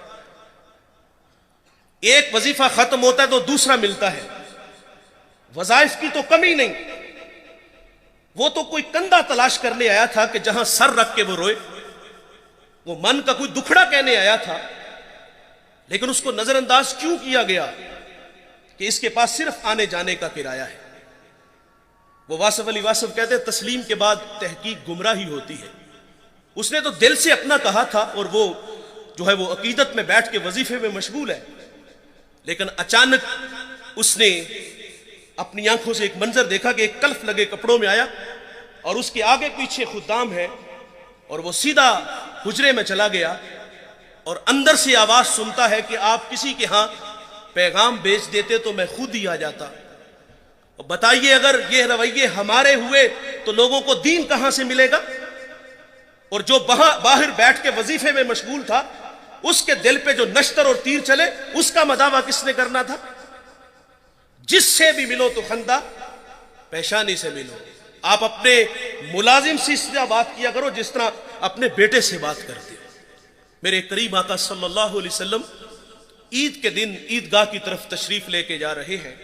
S1: ایک وظیفہ ختم ہوتا ہے تو دوسرا ملتا ہے، وظائف کی تو کمی نہیں۔ وہ تو کوئی کندھا تلاش کرنے آیا تھا کہ جہاں سر رکھ کے وہ روئے، وہ من کا کوئی دکھڑا کہنے آیا تھا، لیکن اس کو نظر انداز کیوں کیا گیا کہ اس کے پاس صرف آنے جانے کا کرایہ ہے۔ وہ واصف علی واصف کہتے ہیں تسلیم کے بعد تحقیق گمراہی ہوتی ہے۔ اس نے تو دل سے اپنا کہا تھا اور وہ جو ہے وہ عقیدت میں بیٹھ کے وظیفے میں مشغول ہے، لیکن اچانک اس نے اپنی آنکھوں سے ایک منظر دیکھا کہ ایک کلف لگے کپڑوں میں آیا اور اس کے آگے پیچھے خدام ہے، اور وہ سیدھا حجرے میں چلا گیا اور اندر سے آواز سنتا ہے کہ آپ کسی کے ہاں پیغام بیچ دیتے تو میں خود ہی آ جاتا۔ بتائیے اگر یہ رویے ہمارے ہوئے تو لوگوں کو دین کہاں سے ملے گا؟ اور جو باہر بیٹھ کے وظیفے میں مشغول تھا، اس کے دل پہ جو نشتر اور تیر چلے اس کا مداوع کس نے کرنا تھا؟ جس سے بھی ملو تو خندہ پیشانی سے ملو۔ آپ اپنے ملازم سے اس طرح بات کیا کرو جس طرح اپنے بیٹے سے بات کرتے ہو۔ میرے کریم آقا صلی اللہ علیہ وسلم عید کے دن عیدگاہ کی طرف تشریف لے کے جا رہے ہیں،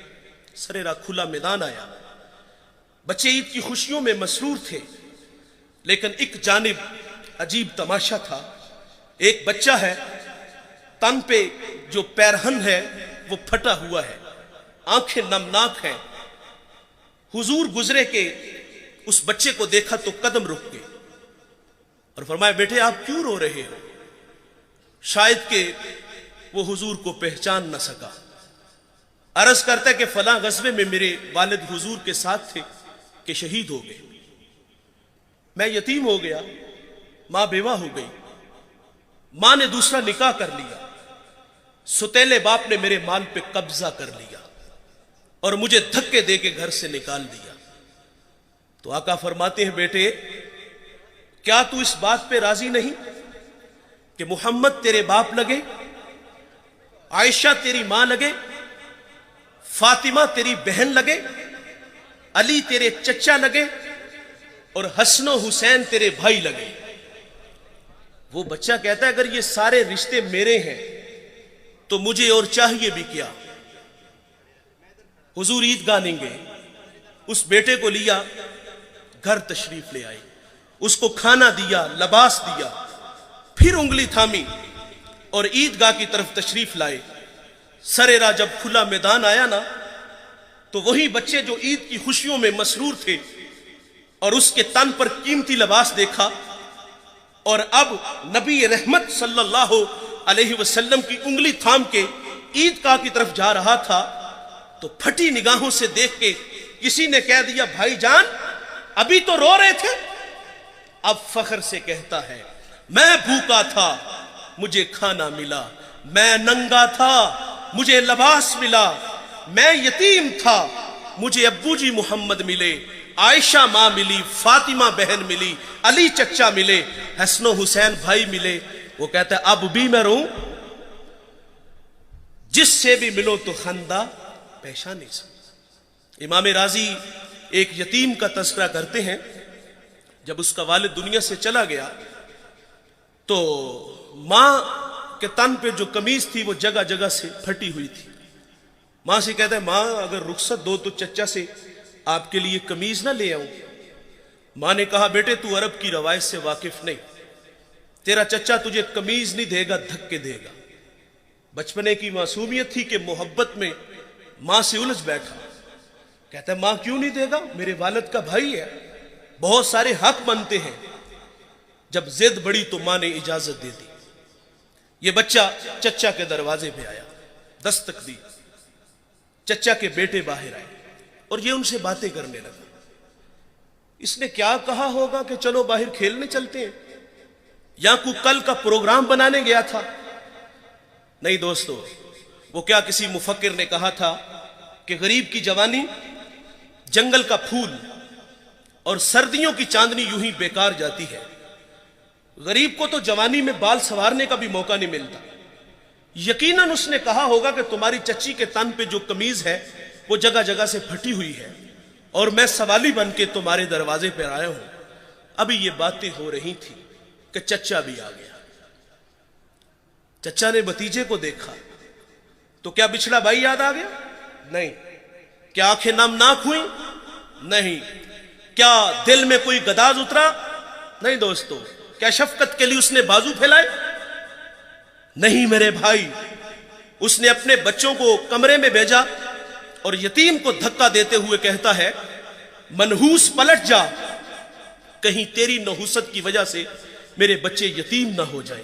S1: سریرا کھلا میدان آیا، بچے عید کی خوشیوں میں مسرور تھے، لیکن ایک جانب عجیب تماشا تھا۔ ایک بچہ ہے، تن پہ جو پیرہن ہے وہ پھٹا ہوا ہے، آنکھیں نمناک ہیں۔ حضور گزرے کہ اس بچے کو دیکھا تو قدم رک گئے اور فرمایا بیٹے آپ کیوں رو رہے ہو؟ شاید کہ وہ حضور کو پہچان نہ سکا، عرض کرتا ہے کہ فلاں غزوے میں میرے والد حضور کے ساتھ تھے کہ شہید ہو گئے، میں یتیم ہو گیا، ماں بیوہ ہو گئی، ماں نے دوسرا نکاح کر لیا، ستیلے باپ نے میرے مال پہ قبضہ کر لیا اور مجھے دھکے دے کے گھر سے نکال دیا۔ تو آقا فرماتے ہیں بیٹے کیا تو اس بات پہ راضی نہیں کہ محمد تیرے باپ لگے، عائشہ تیری ماں لگے، فاطمہ تیری بہن لگے، علی تیرے چچا لگے اور حسن و حسین تیرے بھائی لگے۔ وہ بچہ کہتا ہے اگر یہ سارے رشتے میرے ہیں تو مجھے اور چاہیے بھی کیا؟ حضور عیدگاہ نہیں گئے، اس بیٹے کو لیا گھر تشریف لے آئے، اس کو کھانا دیا، لباس دیا، پھر انگلی تھامی اور عیدگاہ کی طرف تشریف لائے۔ سرے راہ جب کھلا میدان آیا نا، تو وہی بچے جو عید کی خوشیوں میں مسرور تھے اور اس کے تن پر قیمتی لباس دیکھا، اور اب نبی رحمت صلی اللہ علیہ وسلم کی انگلی تھام کے عیدگاہ کی طرف جا رہا تھا، تو پھٹی نگاہوں سے دیکھ کے کسی نے کہہ دیا، بھائی جان ابھی تو رو رہے تھے۔ اب فخر سے کہتا ہے، میں بھوکا تھا مجھے کھانا ملا، میں ننگا تھا مجھے لباس ملا، میں یتیم تھا مجھے ابو جی محمد ملے، عائشہ ماں ملی، فاطمہ بہن ملی، علی چچا ملے، حسن و حسین بھائی ملے۔ وہ کہتا ہے اب بھی میں رہوں، جس سے بھی ملو تو خندہ پیشانی سے۔ امام راضی ایک یتیم کا تذکرہ کرتے ہیں، جب اس کا والد دنیا سے چلا گیا تو ماں کے تن پہ جو قمیض تھی وہ جگہ جگہ سے پھٹی ہوئی تھی۔ ماں سے کہتا ہے، ماں اگر رخصت دو تو چچا سے آپ کے لیے قمیض نہ لے آؤں۔ ماں نے کہا، بیٹے تو عرب کی روایت سے واقف نہیں، تیرا چچا تجھے قمیض نہیں دے گا، دھکے دے گا۔ بچپنے کی معصومیت تھی کہ محبت میں ماں سے الجھ بیٹھا۔ کہتا ہے، ماں کیوں نہیں دے گا، میرے والد کا بھائی ہے، بہت سارے حق بنتے ہیں۔ جب ضد بڑی تو ماں نے اجازت دے دی۔ یہ بچہ چچا کے دروازے پہ آیا، دستک دی، چچا کے بیٹے باہر آئے اور یہ ان سے باتیں کرنے لگا۔ اس نے کیا کہا ہوگا کہ چلو باہر کھیلنے چلتے ہیں، یا کوئی کل کا پروگرام بنانے گیا تھا؟ نہیں دوستو، وہ کیا کسی مفکر نے کہا تھا کہ غریب کی جوانی جنگل کا پھول اور سردیوں کی چاندنی یوں ہی بیکار جاتی ہے۔ غریب کو تو جوانی میں بال سنوارنے کا بھی موقع نہیں ملتا۔ یقیناً اس نے کہا ہوگا کہ تمہاری چچی کے تن پہ جو قمیض ہے وہ جگہ جگہ سے پھٹی ہوئی ہے، اور میں سوالی بن کے تمہارے دروازے پر آیا ہوں۔ ابھی یہ باتیں ہو رہی تھی کہ چچا بھی آ گیا۔ چچا نے بھتیجے کو دیکھا تو کیا بچھڑا بھائی یاد آ گیا؟ نہیں۔ کیا آنکھیں نمناک ہوئیں؟ نہیں۔ کیا دل میں کوئی گداز اترا؟ نہیں دوستو۔ کیا شفقت کے لیے اس نے بازو پھیلائے؟ نہیں میرے بھائی۔ اس نے اپنے بچوں کو کمرے میں بھیجا اور یتیم کو دھکا دیتے ہوئے کہتا ہے، منحوس پلٹ جا، کہیں تیری نحوست کی وجہ سے میرے بچے یتیم نہ ہو جائیں۔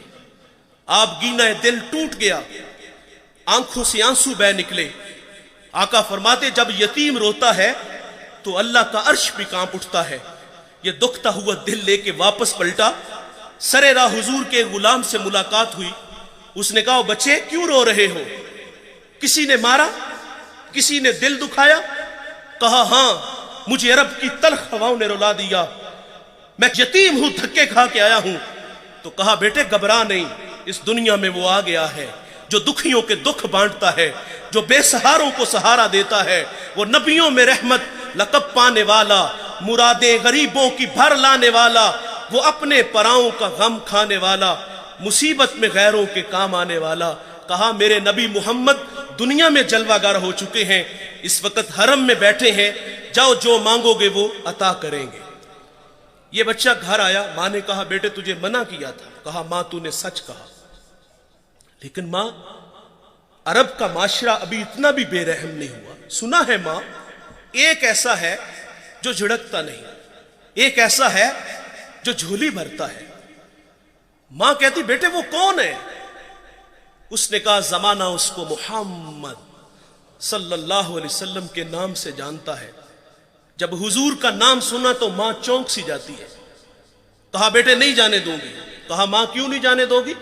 S1: آپ گینا دل ٹوٹ گیا، آنکھوں سے آنسو بہہ نکلے۔ آقا فرماتے، جب یتیم روتا ہے تو اللہ کا عرش بھی کانپ اٹھتا ہے۔ یہ دکھتا ہوا دل لے کے واپس پلٹا۔ سرے راہ حضور کے غلام سے ملاقات ہوئی۔ اس نے کہا، بچے کیوں رو رہے ہو؟ کسی نے مارا؟ کسی نے دل دکھایا؟ کہا، ہاں مجھے عرب کی تلخ ہواؤں نے رلا دیا، میں یتیم ہوں، دھکے کھا کے آیا ہوں۔ تو کہا، بیٹے گھبرا نہیں، اس دنیا میں وہ آ گیا ہے جو دکھیوں کے دکھ بانٹتا ہے، جو بے سہاروں کو سہارا دیتا ہے۔ وہ نبیوں میں رحمت لقب پانے والا، مرادیں غریبوں کی بھر لانے والا، وہ اپنے پراؤں کا غم کھانے والا، مصیبت میں غیروں کے کام آنے والا۔ کہا، میرے نبی محمد دنیا میں جلوہ گر ہو چکے ہیں، اس وقت حرم میں بیٹھے ہیں، جاؤ جو مانگو گے وہ عطا کریں گے۔ یہ بچہ گھر آیا، ماں نے کہا، بیٹے تجھے منع کیا تھا۔ کہا، ماں تو نے سچ کہا، لیکن ماں عرب کا معاشرہ ابھی اتنا بھی بے رحم نہیں ہوا۔ سنا ہے ماں، ایک ایسا ہے جو جھڑکتا نہیں، ایک ایسا ہے جو جھولی بھرتا ہے۔ ماں کہتی، بیٹے وہ کون ہے؟ اس نے کہا، زمانہ اس کو محمد صلی اللہ علیہ وسلم کے نام سے جانتا ہے۔ جب حضور کا نام سنا تو ماں چونک سی جاتی ہے۔ کہا، بیٹے نہیں جانے دوں گی۔ کہا، ماں کیوں نہیں جانے دو گی؟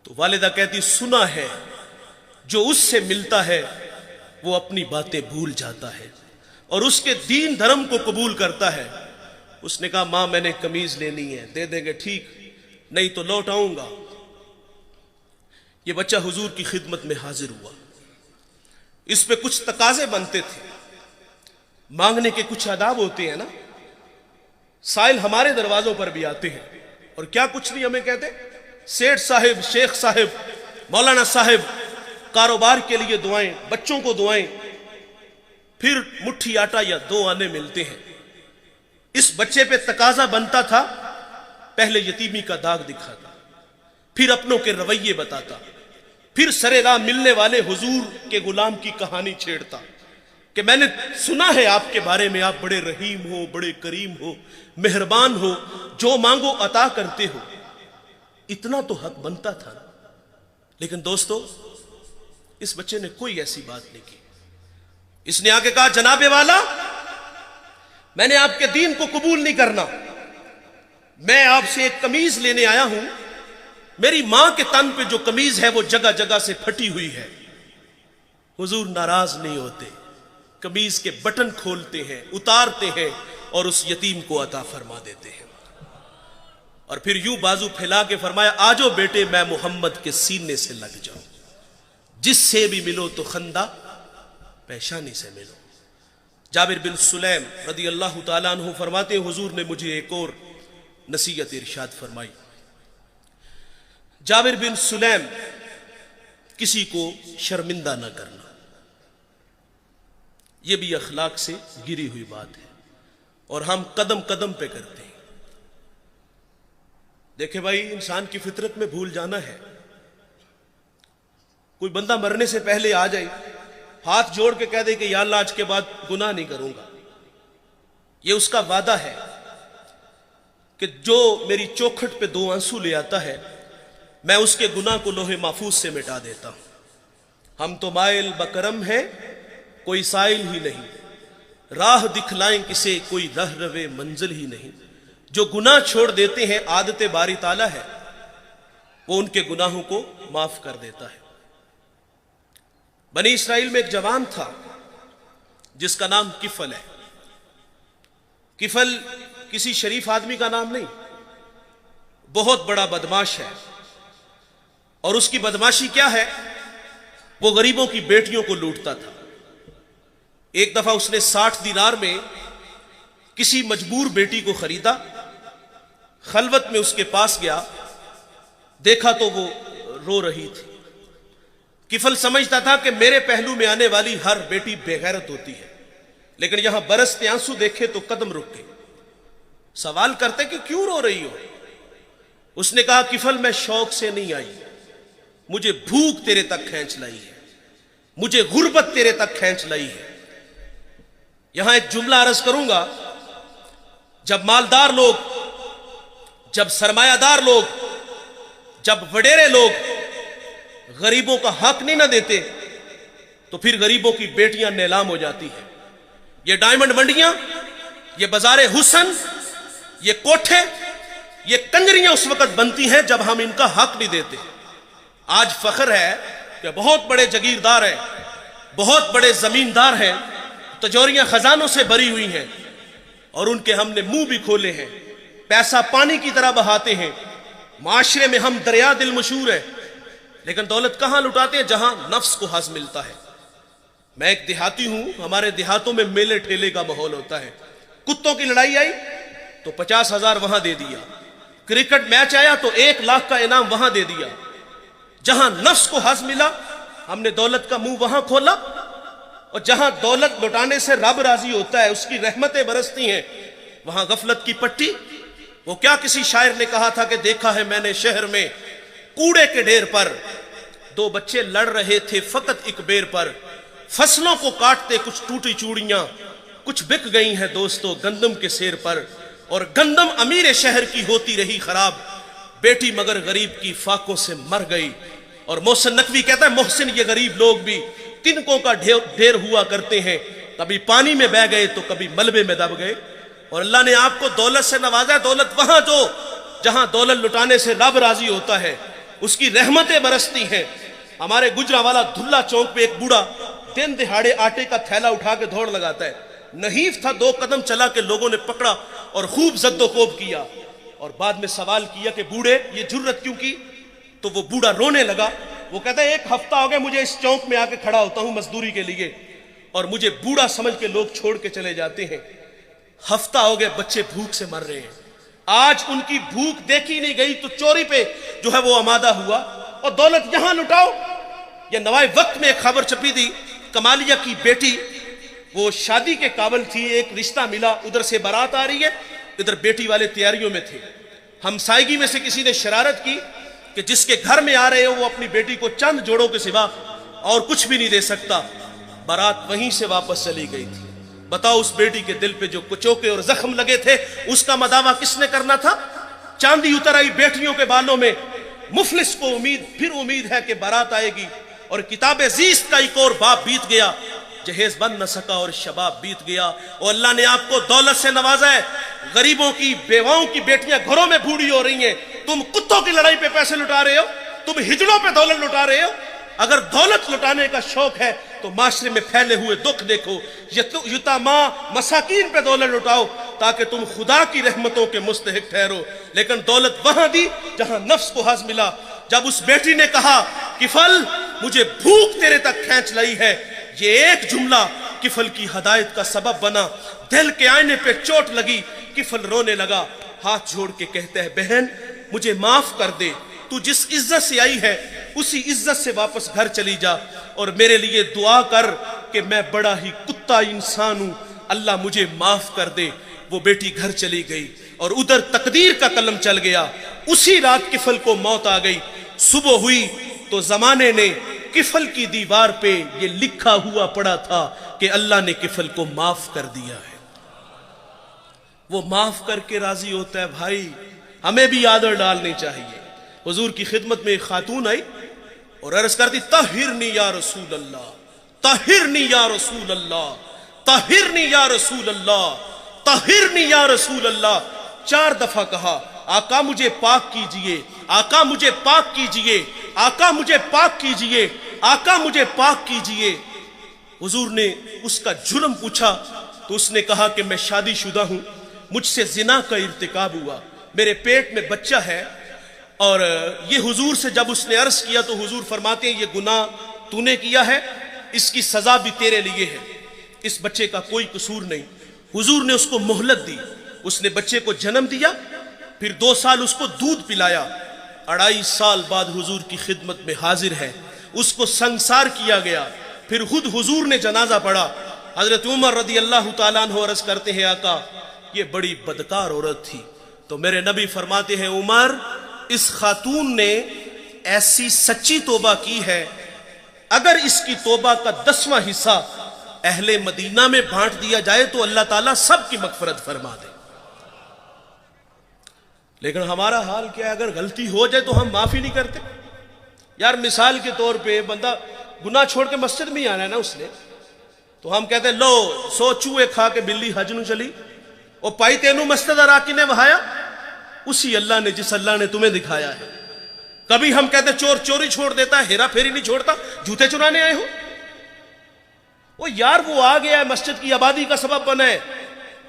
S1: تو والدہ کہتی، سنا ہے جو اس سے ملتا ہے وہ اپنی باتیں بھول جاتا ہے اور اس کے دین دھرم کو قبول کرتا ہے۔ اس نے کہا، ماں میں نے قمیض لینی ہے، دے دیں گے ٹھیک، نہیں تو لوٹ آؤں گا۔ یہ بچہ حضور کی خدمت میں حاضر ہوا۔ اس پہ کچھ تقاضے بنتے تھے، مانگنے کے کچھ آداب ہوتے ہیں نا۔ سائل ہمارے دروازوں پر بھی آتے ہیں اور کیا کچھ نہیں ہمیں کہتے، سیٹھ صاحب، شیخ صاحب، مولانا صاحب، کاروبار کے لیے دعائیں، بچوں کو دعائیں، پھر مٹھی آٹا یا 2 آنے ملتے ہیں۔ اس بچے پہ تقاضا بنتا تھا، پہلے یتیمی کا داغ دکھاتا، پھر اپنوں کے رویے بتاتا، پھر سرے راہ ملنے والے حضور کے غلام کی کہانی چھیڑتا کہ میں نے سنا ہے آپ کے بارے میں، آپ بڑے رحیم ہو، بڑے کریم ہو، مہربان ہو، جو مانگو عطا کرتے ہو۔ اتنا تو حق بنتا تھا۔ لیکن دوستو، اس بچے نے کوئی ایسی بات نہیں کی۔ اس نے آ کے کہا، جناب والا، میں نے آپ کے دین کو قبول نہیں کرنا، میں آپ سے ایک قمیض لینے آیا ہوں، میری ماں کے تن پہ جو قمیض ہے وہ جگہ جگہ سے پھٹی ہوئی ہے۔ حضور ناراض نہیں ہوتے، قمیض کے بٹن کھولتے ہیں، اتارتے ہیں اور اس یتیم کو عطا فرما دیتے ہیں، اور پھر یوں بازو پھیلا کے فرمایا، آجو بیٹے، میں محمد کے سینے سے لگ جاؤں، جس سے بھی ملو تو خندہ پیشانی سے ملو۔ جابر بن سلیم رضی اللہ تعالیٰ عنہ فرماتے ہیں، حضور نے مجھے ایک اور نصیحت ارشاد فرمائی۔ جابر بن سلیم، کسی کو شرمندہ نہ کرنا، یہ بھی اخلاق سے گری ہوئی بات ہے، اور ہم قدم قدم پہ کرتے ہیں۔ دیکھیں بھائی، انسان کی فطرت میں بھول جانا ہے۔ کوئی بندہ مرنے سے پہلے آ جائے، ہاتھ جوڑ کے کہہ دے کہ یا اللہ آج کے بعد گناہ نہیں کروں گا، یہ اس کا وعدہ ہے کہ جو میری چوکھٹ پہ 2 آنسو لے آتا ہے، میں اس کے گناہ کو لوح محفوظ سے مٹا دیتا ہوں۔ ہم تو مائل بکرم ہیں، کوئی سائل ہی نہیں، راہ دکھلائیں کسے، کوئی رہ روے منزل ہی نہیں۔ جو گناہ چھوڑ دیتے ہیں، عادت باری تعالیٰ ہے، وہ ان کے گناہوں کو معاف کر دیتا ہے۔ بنی اسرائیل میں ایک جوان تھا جس کا نام کفل ہے۔ کفل کسی شریف آدمی کا نام نہیں، بہت بڑا بدماش ہے، اور اس کی بدماشی کیا ہے؟ وہ غریبوں کی بیٹیوں کو لوٹتا تھا۔ ایک دفعہ اس نے 60 دینار میں کسی مجبور بیٹی کو خریدا، خلوت میں اس کے پاس گیا، دیکھا تو وہ رو رہی تھی۔ کفل سمجھتا تھا کہ میرے پہلو میں آنے والی ہر بیٹی بے غیرت ہوتی ہے، لیکن یہاں برستے آنسو دیکھے تو قدم رک گئے۔ سوال کرتے کہ کیوں رو رہی ہو؟ اس نے کہا، کفل میں شوق سے نہیں آئی، مجھے بھوک تیرے تک کھینچ لائی ہے، مجھے غربت تیرے تک کھینچ لائی ہے۔ یہاں ایک جملہ عرض کروں گا، جب مالدار لوگ، جب سرمایہ دار لوگ، جب وڈیرے لوگ غریبوں کا حق نہیں نہ دیتے، تو پھر غریبوں کی بیٹیاں نیلام ہو جاتی ہیں۔ یہ ڈائمنڈ منڈیاں، یہ بازار حسن، یہ کوٹھے، یہ کنجریاں اس وقت بنتی ہیں جب ہم ان کا حق نہیں دیتے۔ آج فخر ہے کہ بہت بڑے جگیردار ہیں، بہت بڑے زمیندار ہیں، تجوریاں خزانوں سے بھری ہوئی ہیں، اور ان کے ہم نے منہ بھی کھولے ہیں، پیسہ پانی کی طرح بہاتے ہیں، معاشرے میں ہم دریا دل مشہور ہیں، لیکن دولت کہاں لٹاتے ہیں؟ جہاں نفس کو حظ ملتا ہے۔ میں ایک دیہاتی ہوں، ہمارے دیہاتوں میں میلے ٹھیلے کا ماحول ہوتا ہے۔ کتوں کی لڑائی آئی تو 50,000 وہاں دے دیا، کرکٹ میچ آیا تو 1 لاکھ کا انعام وہاں دے دیا۔ جہاں نفس کو حظ ملا، ہم نے دولت کا منہ وہاں کھولا، اور جہاں دولت لٹانے سے رب راضی ہوتا ہے، اس کی رحمتیں برستی ہیں، وہاں غفلت کی پٹی۔ وہ کیا کسی شاعر نے کہا تھا کہ دیکھا ہے میں نے شہر میں کوڑے کے ڈھیر پر 2 بچے لڑ رہے تھے فقط ایک بیر پر، فصلوں کو کاٹتے کچھ ٹوٹی چوڑیاں، کچھ بک گئی ہیں دوستو گندم کے سیر پر، اور گندم امیر شہر کی ہوتی رہی خراب، بیٹی مگر غریب کی فاقوں سے مر گئی۔ اور محسن نقوی کہتا ہے، محسن یہ غریب لوگ بھی تنکوں کا ڈھیر ہوا کرتے ہیں، کبھی پانی میں بہ گئے تو کبھی ملبے میں دب گئے۔ اور اللہ نے آپ کو دولت سے نوازا ہے، دولت وہاں دو جہاں دولت لٹانے سے رب راضی ہوتا ہے، اس کی رحمتیں برستی ہیں۔ ہمارے گجرانوالہ دھلا چوک پہ ایک بوڑھا دن دہاڑے آٹے کا تھیلا اٹھا کے دوڑ لگاتا ہے، نحیف تھا، 2 قدم چلا کے لوگوں نے پکڑا اور خوب زد و کوب کیا، اور بعد میں سوال کیا کہ بوڑھے یہ جرت کیوں کی؟ تو وہ بوڑھا رونے لگا۔ وہ کہتا ہے 1 ہفتہ ہو گیا مجھے اس چوک میں آ کے کھڑا ہوتا ہوں مزدوری کے لیے، اور مجھے بوڑھا سمجھ کے لوگ چھوڑ کے چلے جاتے ہیں۔ ہفتہ ہو گئے، بچے بھوک سے مر رہے ہیں، آج ان کی بھوک دیکھی نہیں گئی تو چوری پہ جو ہے وہ آمادہ ہوا، اور دولت یہاں لٹاؤ۔ یہ نوائے وقت میں ایک خبر چھپی تھی، کمالیہ کی بیٹی وہ شادی کے قابل تھی، ایک رشتہ ملا، ادھر سے بارات آ رہی ہے، ادھر بیٹی والے تیاریوں میں تھے۔ ہمسائیگی میں سے کسی نے شرارت کی کہ جس کے گھر میں آ رہے ہو وہ اپنی بیٹی کو چند جوڑوں کے سوا اور کچھ بھی نہیں دے سکتا۔ بارات وہیں سے واپس چلی گئی تھی۔ بتاؤ اس بیٹی کے دل پہ جو کچوکے اور زخم لگے تھے اس کا مداوع کس نے کرنا تھا؟ چاندی اتر آئی بیٹیوں کے بالوں میں۔ مفلس کو پھر امید ہے کہ بارات آئے گی، اور کتاب زیست کا ایک اور باب بیت گیا، جہیز بن نہ سکا اور شباب بیت گیا۔ اور اللہ نے آپ کو دولت سے نوازا ہے، غریبوں کی بیواؤں کی بیٹیاں گھروں میں بوڑھی ہو رہی ہیں، تم کتوں کی لڑائی پہ پیسے لٹا رہے ہو، تم ہجڑوں پہ دولت لٹا رہے ہو۔ اگر دولت لٹانے کا شوق ہے تو معاشرے میں پھیلے ہوئے دکھ دیکھو، یتاما مساکین پہ دولت لٹاؤ تاکہ تم خدا کی رحمتوں کے مستحق ٹھہرو۔ لیکن دولت وہاں دی جہاں نفس کو حظ ملا۔ جب اس بیٹی نے کہا کفل مجھے بھوک تیرے تک کھینچ لائی ہے، یہ ایک جملہ کفل کی ہدایت کا سبب بنا۔ دل کے آئینے پہ چوٹ لگی، کفل رونے لگا، ہاتھ جوڑ کے کہتا ہے بہن مجھے معاف کر دے، تو جس عزت سے آئی ہے اسی عزت سے واپس گھر چلی جا، اور میرے لیے دعا کر کہ میں بڑا ہی کتا انسان ہوں، اللہ مجھے معاف کر دے۔ وہ بیٹی گھر چلی گئی اور ادھر تقدیر کا قلم چل گیا۔ اسی رات کفل کو موت آ گئی۔ صبح ہوئی تو زمانے نے کفل کی دیوار پہ یہ لکھا ہوا پڑا تھا کہ اللہ نے کفل کو معاف کر دیا ہے۔ وہ معاف کر کے راضی ہوتا ہے۔ بھائی ہمیں بھی آدر ڈالنی چاہیے۔ حضور کی خدمت میں ایک خاتون آئی اور عرض کرتی طہرنی یا رسول اللہ، طہرنی یا رسول اللہ، طہرنی یا رسول اللہ، طہرنی یا رسول اللہ۔ 4 دفعہ کہا آقا مجھے پاک کیجئے، آقا مجھے پاک کیجئے، آقا مجھے پاک کیجئے، آقا مجھے پاک کیجئے۔ حضور نے اس کا جرم پوچھا تو اس نے کہا کہ میں شادی شدہ ہوں، مجھ سے زنا کا ارتکاب ہوا، میرے پیٹ میں بچہ ہے۔ اور یہ حضور سے جب اس نے عرض کیا تو حضور فرماتے ہیں یہ گناہ تو نے کیا ہے، اس کی سزا بھی تیرے لیے ہے، اس بچے کا کوئی قصور نہیں۔ حضور نے اس کو مہلت دی، اس نے بچے کو جنم دیا، پھر 2 سال اس کو دودھ پلایا۔ 2.5 سال بعد حضور کی خدمت میں حاضر ہے، اس کو سنسار کیا گیا، پھر خود حضور نے جنازہ پڑھا۔ حضرت عمر رضی اللہ تعالیٰ عنہ عرض کرتے ہیں آقا یہ بڑی بدکار عورت تھی، تو میرے نبی فرماتے ہیں عمر اس خاتون نے ایسی سچی توبہ کی ہے، اگر اس کی توبہ کا 10واں حصہ اہل مدینہ میں بانٹ دیا جائے تو اللہ تعالیٰ سب کی مغفرت فرما دے۔ لیکن ہمارا حال کیا ہے؟ اگر غلطی ہو جائے تو ہم معافی نہیں کرتے۔ یار مثال کے طور پہ بندہ گناہ چھوڑ کے مسجد میں ہی آنا ہے نا اس نے، تو ہم کہتے ہیں لو 100 چوہے کھا کے بلی حج نو چلی، اور پائی تینوں مسجد اراکی نے وہایا، اسی اللہ نے جس اللہ نے تمہیں دکھایا ہے۔ کبھی ہم کہتے چور چوری چھوڑ دیتا ہے، ہیرا پھیری نہیں چھوڑتا، جوتے چرانے آئے ہو۔ وہ یار وہ آ گیا ہے، مسجد کی آبادی کا سبب بنا ہے،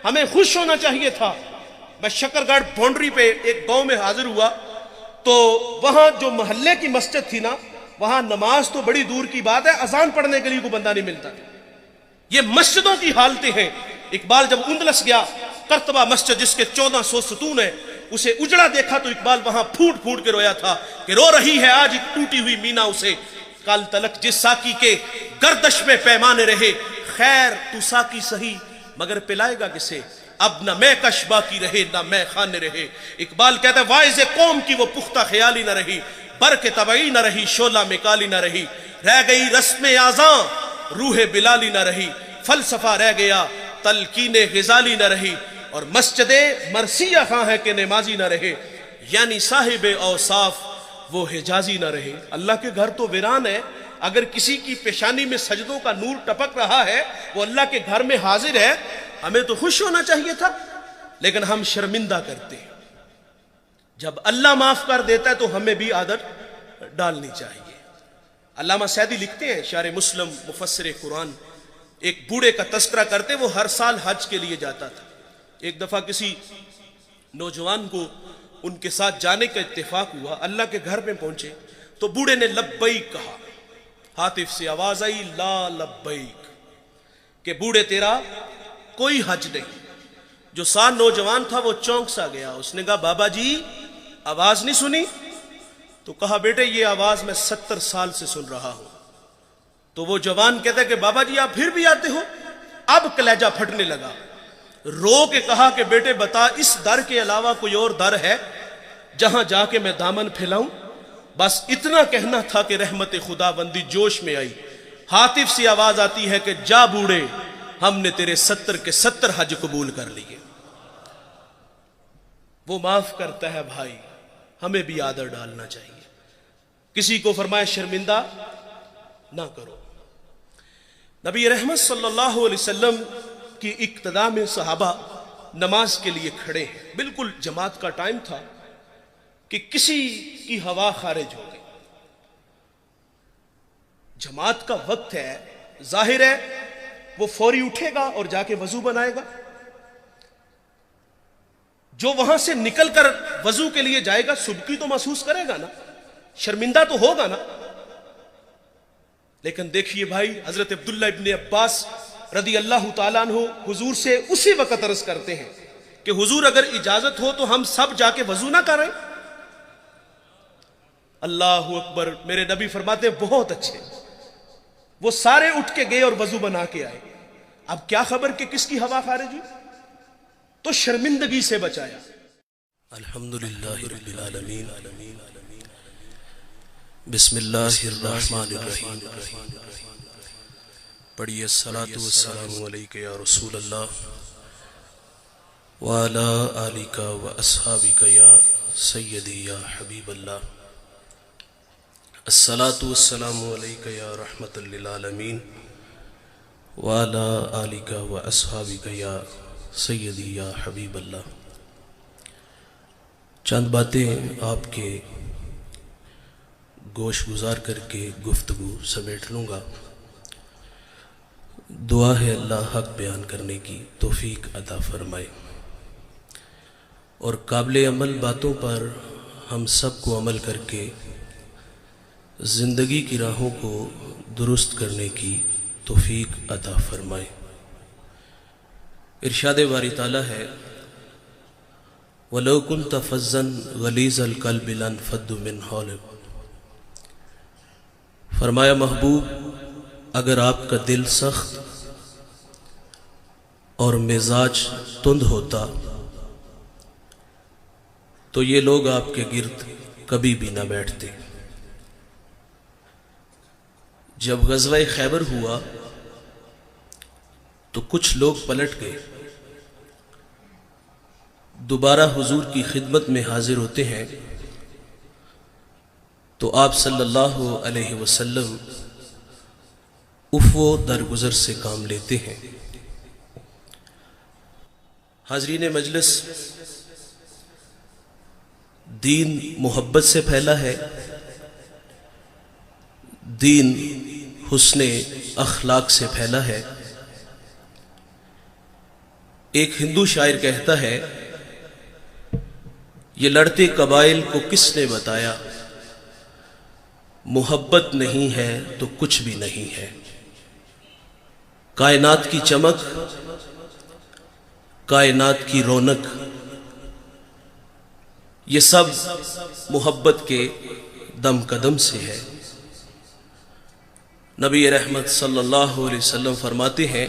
S1: ہمیں خوش ہونا چاہیے تھا۔ میں شکر گڑھ باؤنڈری پہ ایک گاؤں میں حاضر ہوا تو وہاں جو محلے کی مسجد تھی نا، وہاں نماز تو بڑی دور کی بات ہے، اذان پڑھنے کے لیے کوئی بندہ نہیں ملتا تھا۔ یہ مسجدوں کی حالتیں ہیں۔ اقبال جب اندلس گیا، قرطبہ مسجد جس کے 1400 ستون ہیں، اسے اجڑا دیکھا تو اقبال وہاں پھوٹ پھوٹ کے رویا تھا کہ رو رہی ہے آج ایک ٹوٹی ہوئی مینا اسے، کل تلک جس ساکی کے گردش میں پیمانے رہے، خیر تو ساکی سہی مگر پلائے گا کسے، اب نہ میں کش باقی رہے نہ میں خانے رہے۔ اقبال کہتا ہے واعظ قوم کی وہ پختہ خیالی نہ رہی، برق طبعی نہ رہی، شعلہ مکالی نہ رہی، رہ گئی رسم اذاں روح بلالی نہ رہی، فلسفہ رہ گیا تلقین غزالی نہ رہی، اور مسجد مرثیہ خواہ ہے کہ نمازی نہ رہے، یعنی صاحب اوصاف وہ حجازی نہ رہے۔ اللہ کے گھر تو ویران ہے، اگر کسی کی پیشانی میں سجدوں کا نور ٹپک رہا ہے، وہ اللہ کے گھر میں حاضر ہے، ہمیں تو خوش ہونا چاہیے تھا، لیکن ہم شرمندہ کرتے ہیں۔ جب اللہ معاف کر دیتا ہے تو ہمیں بھی عادت ڈالنی چاہیے۔ علامہ سعدی لکھتے ہیں، شارح مسلم مفسر قرآن، ایک بوڑھے کا تذکرہ کرتے، وہ ہر سال حج کے لیے جاتا تھا۔ ایک دفعہ کسی نوجوان کو ان کے ساتھ جانے کا اتفاق ہوا، اللہ کے گھر میں پہنچے تو بوڑھے نے لبیک کہا، ہاتف سے آواز آئی لا لبیک، کہ بوڑھے تیرا کوئی حج نہیں۔ جو ساتھ نوجوان تھا وہ چونک سا گیا، اس نے کہا بابا جی آواز نہیں سنی؟ تو کہا بیٹے یہ آواز میں 70 سال سے سن رہا ہوں۔ تو وہ جوان کہتا ہے کہ بابا جی آپ پھر بھی آتے ہو؟ اب کلیجہ پھٹنے لگا، رو کے کہا کہ بیٹے بتا اس در کے علاوہ کوئی اور در ہے جہاں جا کے میں دامن پھیلاؤں؟ بس اتنا کہنا تھا کہ رحمت خدا بندی جوش میں آئی، ہاتف سی آواز آتی ہے کہ جا بوڑھے، ہم نے تیرے 70 کے 70 حج قبول کر لیے۔ وہ معاف کرتا ہے بھائی، ہمیں بھی آدر ڈالنا چاہیے۔ کسی کو فرمایا شرمندہ نہ کرو۔ نبی رحمت صلی اللہ علیہ وسلم کی اقتداء میں صحابہ نماز کے لیے کھڑے ہیں، بالکل جماعت کا ٹائم تھا کہ کسی کی ہوا خارج ہو گئی۔ جماعت کا وقت ہے، ظاہر ہے وہ فوری اٹھے گا اور جا کے وضو بنائے گا۔ جو وہاں سے نکل کر وضو کے لیے جائے گا سبکی تو محسوس کرے گا نا، شرمندہ تو ہوگا نا۔ لیکن دیکھیے بھائی، حضرت عبداللہ ابن عباس رضی اللہ تعالیٰ عنہ حضور سے اسی وقت عرض کرتے ہیں کہ حضور اگر اجازت ہو تو ہم سب جا کے وضو نہ کریں۔ اللہ اکبر، میرے نبی فرماتے ہیں بہت اچھے۔ وہ سارے اٹھ کے گئے اور وضو بنا کے آئے۔ اب کیا خبر کہ کس کی ہوا خارج ہوئی، تو شرمندگی سے بچایا۔ الحمدللہ رب العالمین، بسم اللہ الرحمن الرحیم، پڑھیے الصلاۃ والسلام علیک یا رسول اللہ وعلی آلک واصحابک یا سیدی یا حبیب اللہ، الصلاۃ والسلام علیک یا رحمت للعالمین وعلی آلک واصحابک یا سیدی یا حبیب اللہ۔ چند باتیں آپ کے گوش گزار کر کے گفتگو سمیٹ لوں گا۔ دعا ہے اللہ حق بیان کرنے کی توفیق عطا فرمائے، اور قابل عمل باتوں پر ہم سب کو عمل کر کے زندگی کی راہوں کو درست کرنے کی توفیق عطا فرمائے۔ ارشاد باری تعالیٰ ہے وَلَوْ كُنْتَ فَظًّا غَلِيظَ الْقَلْبِ لَانفَضُّوا مِنْ حَوْلِكَ، فرمایا محبوب اگر آپ کا دل سخت اور مزاج تند ہوتا تو یہ لوگ آپ کے گرد کبھی بھی نہ بیٹھتے۔ جب غزوہ خیبر ہوا تو کچھ لوگ پلٹ گئے، دوبارہ حضور کی خدمت میں حاضر ہوتے ہیں تو آپ صلی اللہ علیہ وسلم عفو درگزر سے کام لیتے ہیں۔ حاضرین مجلس، دین محبت سے پھیلا ہے، دین حسن اخلاق سے پھیلا ہے۔ ایک ہندو شاعر کہتا ہے یہ لڑتے قبائل کو کس نے بتایا، محبت نہیں ہے تو کچھ بھی نہیں ہے۔ کائنات کی چمک، کائنات کی رونق، یہ سب محبت کے دم قدم سے ہے۔ نبی رحمت صلی اللہ علیہ وسلم فرماتے ہیں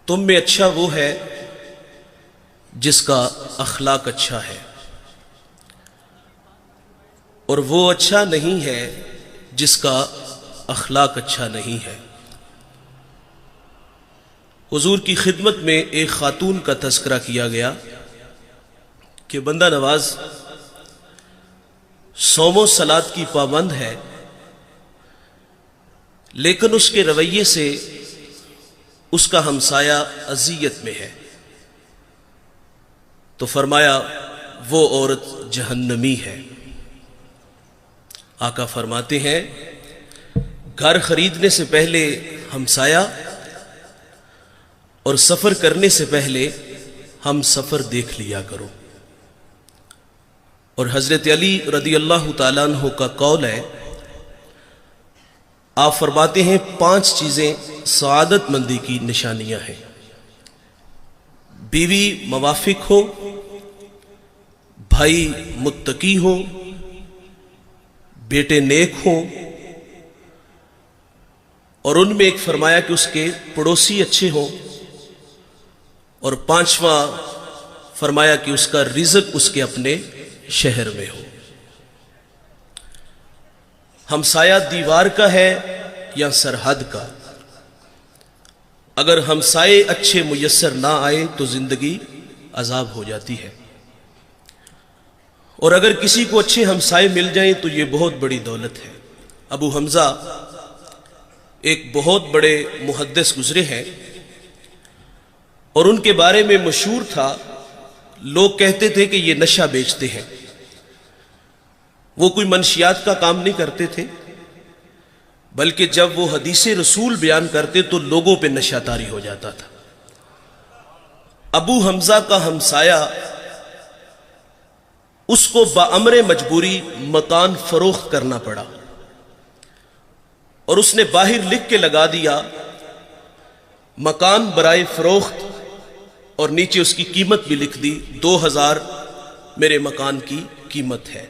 S1: تم میں اچھا وہ ہے جس کا اخلاق اچھا ہے، اور وہ اچھا نہیں ہے جس کا اخلاق اچھا نہیں ہے۔ حضور کی خدمت میں ایک خاتون کا تذکرہ کیا گیا کہ بندہ نواز صوم و صلات کی پابند ہے، لیکن اس کے رویے سے اس کا ہمسایہ اذیت میں ہے، تو فرمایا وہ عورت جہنمی ہے۔ آقا فرماتے ہیں گھر خریدنے سے پہلے ہمسایہ اور سفر کرنے سے پہلے ہم سفر دیکھ لیا کرو۔ اور حضرت علی رضی اللہ تعالیٰ عنہ کا قول ہے، آپ فرماتے ہیں 5 چیزیں سعادت مندی کی نشانیاں ہیں، بیوی موافق ہو، بھائی متقی ہو، بیٹے نیک ہوں، اور ان میں ایک فرمایا کہ اس کے پڑوسی اچھے ہوں، اور پانچواں فرمایا کہ اس کا رزق اس کے اپنے شہر میں ہو۔ ہمسایہ دیوار کا ہے یا سرحد کا، اگر ہمسائے اچھے میسر نہ آئے تو زندگی عذاب ہو جاتی ہے، اور اگر کسی کو اچھے ہمسائے مل جائیں تو یہ بہت بڑی دولت ہے۔ ابو حمزہ ایک بہت بڑے محدث گزرے ہیں، اور ان کے بارے میں مشہور تھا، لوگ کہتے تھے کہ یہ نشہ بیچتے ہیں۔ وہ کوئی منشیات کا کام نہیں کرتے تھے، بلکہ جب وہ حدیث رسول بیان کرتے تو لوگوں پہ نشہ طاری ہو جاتا تھا۔ ابو حمزہ کا ہمسایہ اس کو بامر مجبوری مکان فروخت کرنا پڑا، اور اس نے باہر لکھ کے لگا دیا مکان برائے فروخت، اور نیچے اس کی قیمت بھی لکھ دی، 2000 میرے مکان کی قیمت ہے،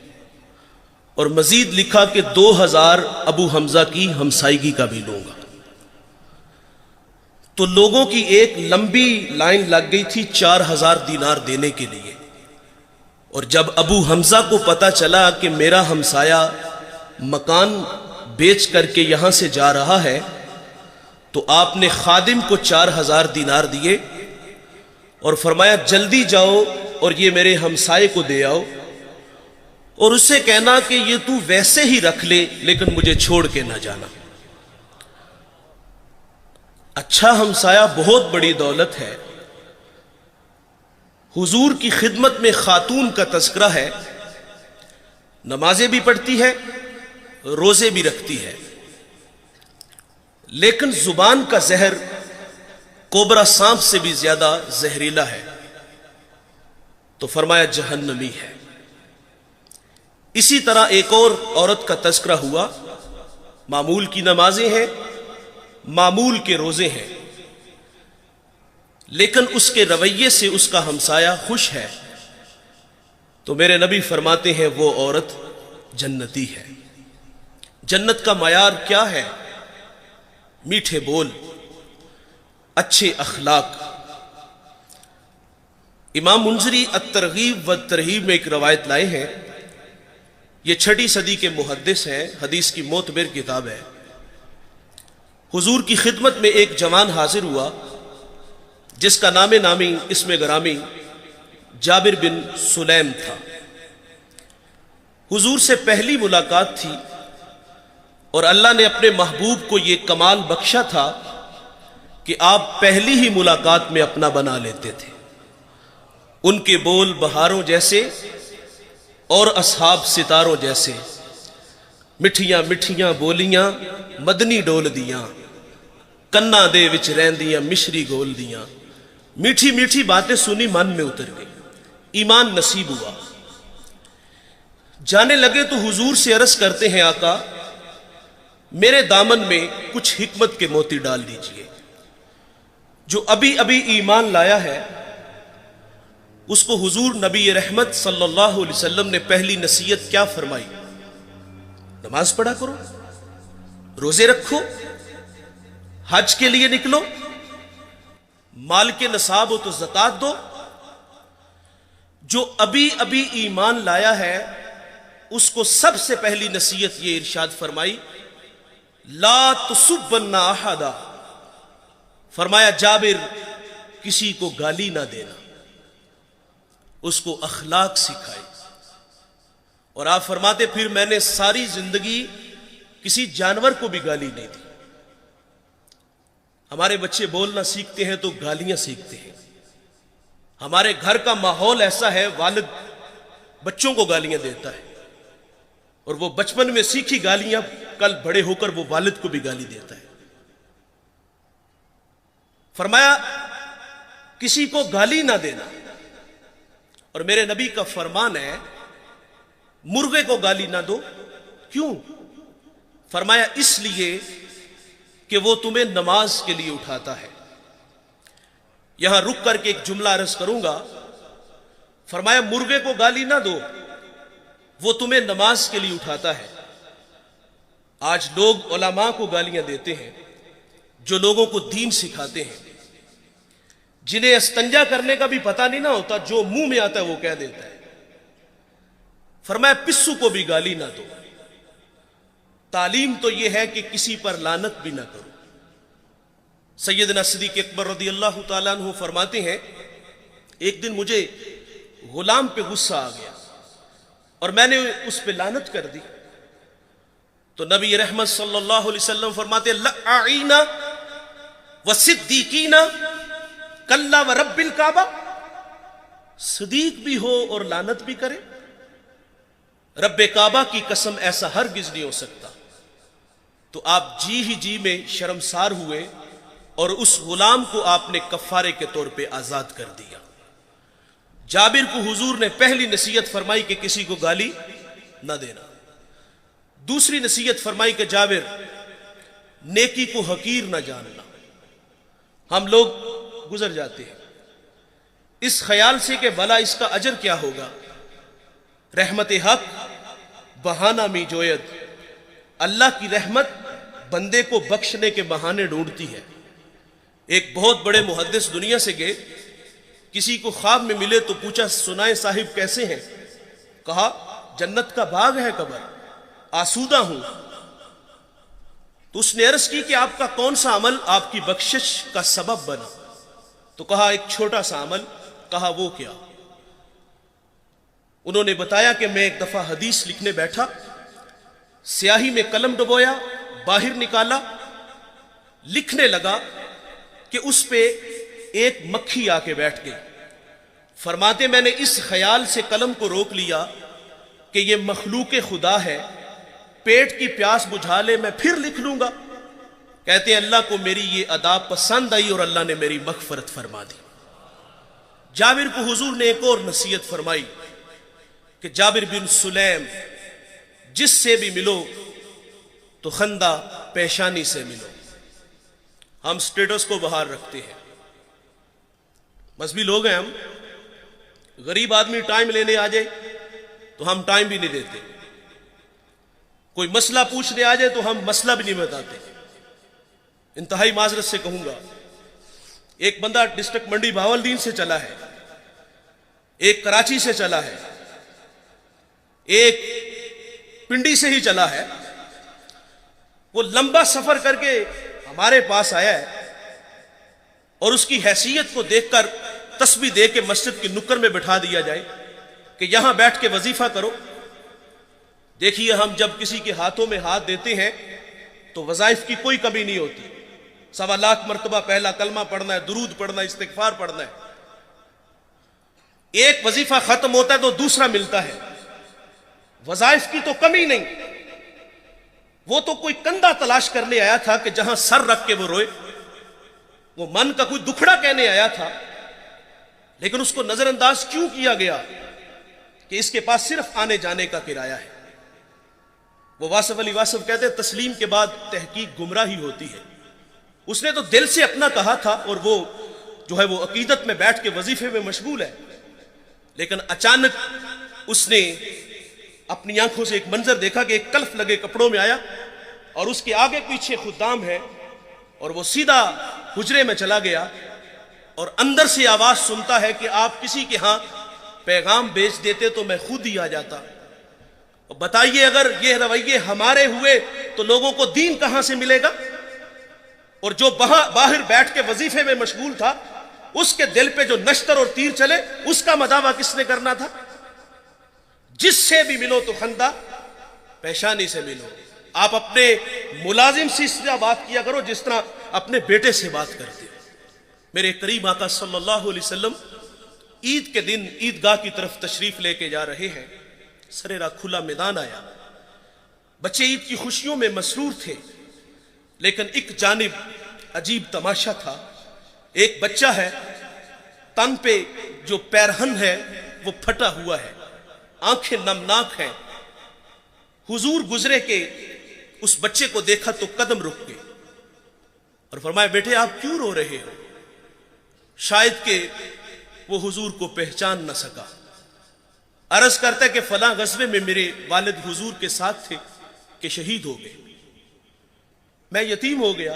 S1: اور مزید لکھا کہ 2000 ابو حمزہ کی ہمسائیگی کا بھی لوں گا۔ تو لوگوں کی ایک لمبی لائن لگ گئی تھی 4000 دینار دینے کے لیے، اور جب ابو حمزہ کو پتا چلا کہ میرا ہمسایہ مکان بیچ کر کے یہاں سے جا رہا ہے، تو آپ نے خادم کو 4000 دینار دیے اور فرمایا جلدی جاؤ اور یہ میرے ہمسائے کو دے آؤ، اور اسے کہنا کہ یہ تو ویسے ہی رکھ لے لیکن مجھے چھوڑ کے نہ جانا۔ اچھا ہمسایہ بہت بڑی دولت ہے۔ حضور کی خدمت میں خاتون کا تذکرہ ہے، نمازیں بھی پڑھتی ہے، روزے بھی رکھتی ہے، لیکن زبان کا زہر کوبرا سانپ سے بھی زیادہ زہریلا ہے، تو فرمایا جہنمی ہے۔ اسی طرح ایک اور عورت کا تذکرہ ہوا، معمول کی نمازیں ہیں، معمول کے روزے ہیں، لیکن اس کے رویے سے اس کا ہمسایہ خوش ہے، تو میرے نبی فرماتے ہیں وہ عورت جنتی ہے۔ جنت کا معیار کیا ہے؟ میٹھے بول، اچھے اخلاق۔ امام منذری الترغیب والترہیب میں ایک روایت لائے ہیں، یہ 6 صدی کے محدث ہیں، حدیث کی معتبر کتاب ہے۔ حضور کی خدمت میں ایک جوان حاضر ہوا جس کا نام نامی اسم گرامی جابر بن سلیم تھا۔ حضور سے پہلی ملاقات تھی، اور اللہ نے اپنے محبوب کو یہ کمال بخشا تھا کہ آپ پہلی ہی ملاقات میں اپنا بنا لیتے تھے۔ ان کے بول بہاروں جیسے اور اصحاب ستاروں جیسے، مٹھیاں مٹھیاں بولیاں مدنی ڈول دیاں، کنا دے وچ رہندیاں مشری گول دیاں۔ میٹھی میٹھی باتیں سنی من میں اتر گئی، ایمان نصیب ہوا۔ جانے لگے تو حضور سے عرض کرتے ہیں آقا میرے دامن میں کچھ حکمت کے موتی ڈال دیجئے، جو ابھی ابھی ایمان لایا ہے اس کو حضور نبی رحمت صلی اللہ علیہ وسلم نے پہلی نصیحت کیا فرمائی؟ نماز پڑھا کرو، روزے رکھو، حج کے لیے نکلو، مال کے نصاب ہو تو زکات دو۔ جو ابھی ابھی ایمان لایا ہے اس کو سب سے پہلی نصیحت یہ ارشاد فرمائی، لا تسبن احدا، فرمایا جابر کسی کو گالی نہ دینا، اس کو اخلاق سکھائی۔ اور آپ فرماتے پھر میں نے ساری زندگی کسی جانور کو بھی گالی نہیں دی۔ ہمارے بچے بولنا سیکھتے ہیں تو گالیاں سیکھتے ہیں۔ ہمارے گھر کا ماحول ایسا ہے، والد بچوں کو گالیاں دیتا ہے، اور وہ بچپن میں سیکھی گالیاں کل بڑے ہو کر وہ والد کو بھی گالی دیتا ہے۔ فرمایا کسی کو گالی نہ دینا، اور میرے نبی کا فرمان ہے مرغے کو گالی نہ دو۔ کیوں؟ فرمایا اس لیے کہ وہ تمہیں نماز کے لیے اٹھاتا ہے۔ یہاں رک کر کے ایک جملہ عرض کروں گا، فرمایا مرغے کو گالی نہ دو، وہ تمہیں نماز کے لیے اٹھاتا ہے۔ آج لوگ علماء کو گالیاں دیتے ہیں، جو لوگوں کو دین سکھاتے ہیں، جنہیں استنجا کرنے کا بھی پتہ نہیں نہ ہوتا، جو منہ میں آتا ہے وہ کہہ دیتا ہے۔ فرمایا پسو کو بھی گالی نہ دو۔ تعلیم تو یہ ہے کہ کسی پر لعنت بھی نہ کرو۔ سیدنا صدیق اکبر رضی اللہ تعالیٰ عنہ فرماتے ہیں، ایک دن مجھے غلام پہ غصہ آ گیا اور میں نے اس پہ لعنت کر دی، تو نبی رحمت صلی اللہ علیہ وسلم فرماتے لعین وصدیقین کلا ورب الکعبہ، صدیق بھی ہو اور لعنت بھی کرے، رب کعبہ کی قسم ایسا ہرگز نہیں ہو سکتا۔ تو آپ جی ہی جی میں شرمسار ہوئے اور اس غلام کو آپ نے کفارے کے طور پہ آزاد کر دیا۔ جابر کو حضور نے پہلی نصیحت فرمائی کہ کسی کو گالی نہ دینا۔ دوسری نصیحت فرمائی کہ جابر نیکی کو حقیر نہ جاننا۔ ہم لوگ گزر جاتے ہیں اس خیال سے کہ بھلا اس کا اجر کیا ہوگا۔ رحمت حق بہانہ می جوید، اللہ کی رحمت بندے کو بخشنے کے بہانے ڈھونڈتی ہے۔ ایک بہت بڑے محدث دنیا سے گئے، کسی کو خواب میں ملے تو پوچھا سنائے صاحب کیسے ہیں؟ کہا جنت کا باغ ہے قبر، آسودہ ہوں۔ تو اس نے عرض کی کہ آپ کا کون سا عمل آپ کی بخشش کا سبب بنا؟ تو کہا ایک چھوٹا سا عمل۔ کہا وہ کیا؟ انہوں نے بتایا کہ میں ایک دفعہ حدیث لکھنے بیٹھا، سیاہی میں قلم ڈبویا، باہر نکالا، لکھنے لگا کہ اس پہ ایک مکھی آ کے بیٹھ گئی۔ فرماتے میں نے اس خیال سے قلم کو روک لیا کہ یہ مخلوق خدا ہے، پیٹ کی پیاس بجھا لے میں پھر لکھ لوں گا۔ کہتے ہیں اللہ کو میری یہ ادا پسند آئی اور اللہ نے میری مغفرت فرما دی۔ جابر کو حضور نے ایک اور نصیحت فرمائی کہ جابر بن سلیم جس سے بھی ملو تو خندہ پیشانی سے ملو۔ ہم سٹیٹس کو باہر رکھتے ہیں، مذہبی لوگ ہیں ہم، غریب آدمی ٹائم لینے آ جائے تو ہم ٹائم بھی نہیں دیتے، کوئی مسئلہ پوچھنے آ جائے تو ہم مسئلہ بھی نہیں بتاتے۔ انتہائی معذرت سے کہوں گا، ایک بندہ ڈسٹرکٹ منڈی بہاولدین سے چلا ہے، ایک کراچی سے چلا ہے، ایک پنڈی سے ہی چلا ہے، وہ لمبا سفر کر کے ہمارے پاس آیا ہے اور اس کی حیثیت کو دیکھ کر تسبیح دے کے مسجد کی نکر میں بٹھا دیا جائے کہ یہاں بیٹھ کے وظیفہ کرو۔ دیکھیے ہم جب کسی کے ہاتھوں میں ہاتھ دیتے ہیں تو وظائف کی کوئی کمی نہیں ہوتی، 1.25 لاکھ مرتبہ پہلا کلمہ پڑھنا ہے، درود پڑھنا ہے، استغفار پڑھنا ہے۔ ایک وظیفہ ختم ہوتا ہے تو دوسرا ملتا ہے، وظائف کی تو کمی نہیں۔ وہ تو کوئی کندھا تلاش کرنے آیا تھا کہ جہاں سر رکھ کے وہ روئے، وہ من کا کوئی دکھڑا کہنے آیا تھا، لیکن اس کو نظر انداز کیوں کیا گیا کہ اس کے پاس صرف آنے جانے کا کرایہ ہے۔ وہ واصف علی واصف کہتے ہیں تسلیم کے بعد تحقیق گمراہی ہوتی ہے۔ اس نے تو دل سے اپنا کہا تھا اور وہ جو ہے وہ عقیدت میں بیٹھ کے وظیفے میں مشغول ہے، لیکن اچانک اس نے اپنی آنکھوں سے ایک منظر دیکھا کہ ایک کلف لگے کپڑوں میں آیا اور اس کے آگے پیچھے خدام ہے، اور وہ سیدھا حجرے میں چلا گیا اور اندر سے آواز سنتا ہے کہ آپ کسی کے ہاں پیغام بیچ دیتے تو میں خود ہی آ جاتا۔ بتائیے اگر یہ رویے ہمارے ہوئے تو لوگوں کو دین کہاں سے ملے گا؟ اور جو باہر بیٹھ کے وظیفے میں مشغول تھا، اس کے دل پہ جو نشتر اور تیر چلے اس کا مداوع کس نے کرنا تھا؟ جس سے بھی ملو تو خندہ پیشانی سے ملو۔ آپ اپنے ملازم سے اس طرح بات کیا کرو جس طرح اپنے بیٹے سے بات کرتے ہو۔ میرے کریم آقا صلی اللہ علیہ وسلم عید کے دن عیدگاہ کی طرف تشریف لے کے جا رہے ہیں، سریرا کھلا میدان آیا، بچے عید کی خوشیوں میں مسرور تھے، لیکن ایک جانب عجیب تماشا تھا۔ ایک بچہ ہے، تن پہ جو پیرہن ہے وہ پھٹا ہوا ہے، آنکھیں نمناک ہیں۔ حضور گزرے کے اس بچے کو دیکھا تو قدم رک گئے اور فرمایا بیٹے آپ کیوں رو رہے ہو؟ شاید کہ وہ حضور کو پہچان نہ سکا۔ عرض کرتا ہے کہ فلاں غزوے میں میرے والد حضور کے ساتھ تھے کہ شہید ہو گئے، میں یتیم ہو گیا،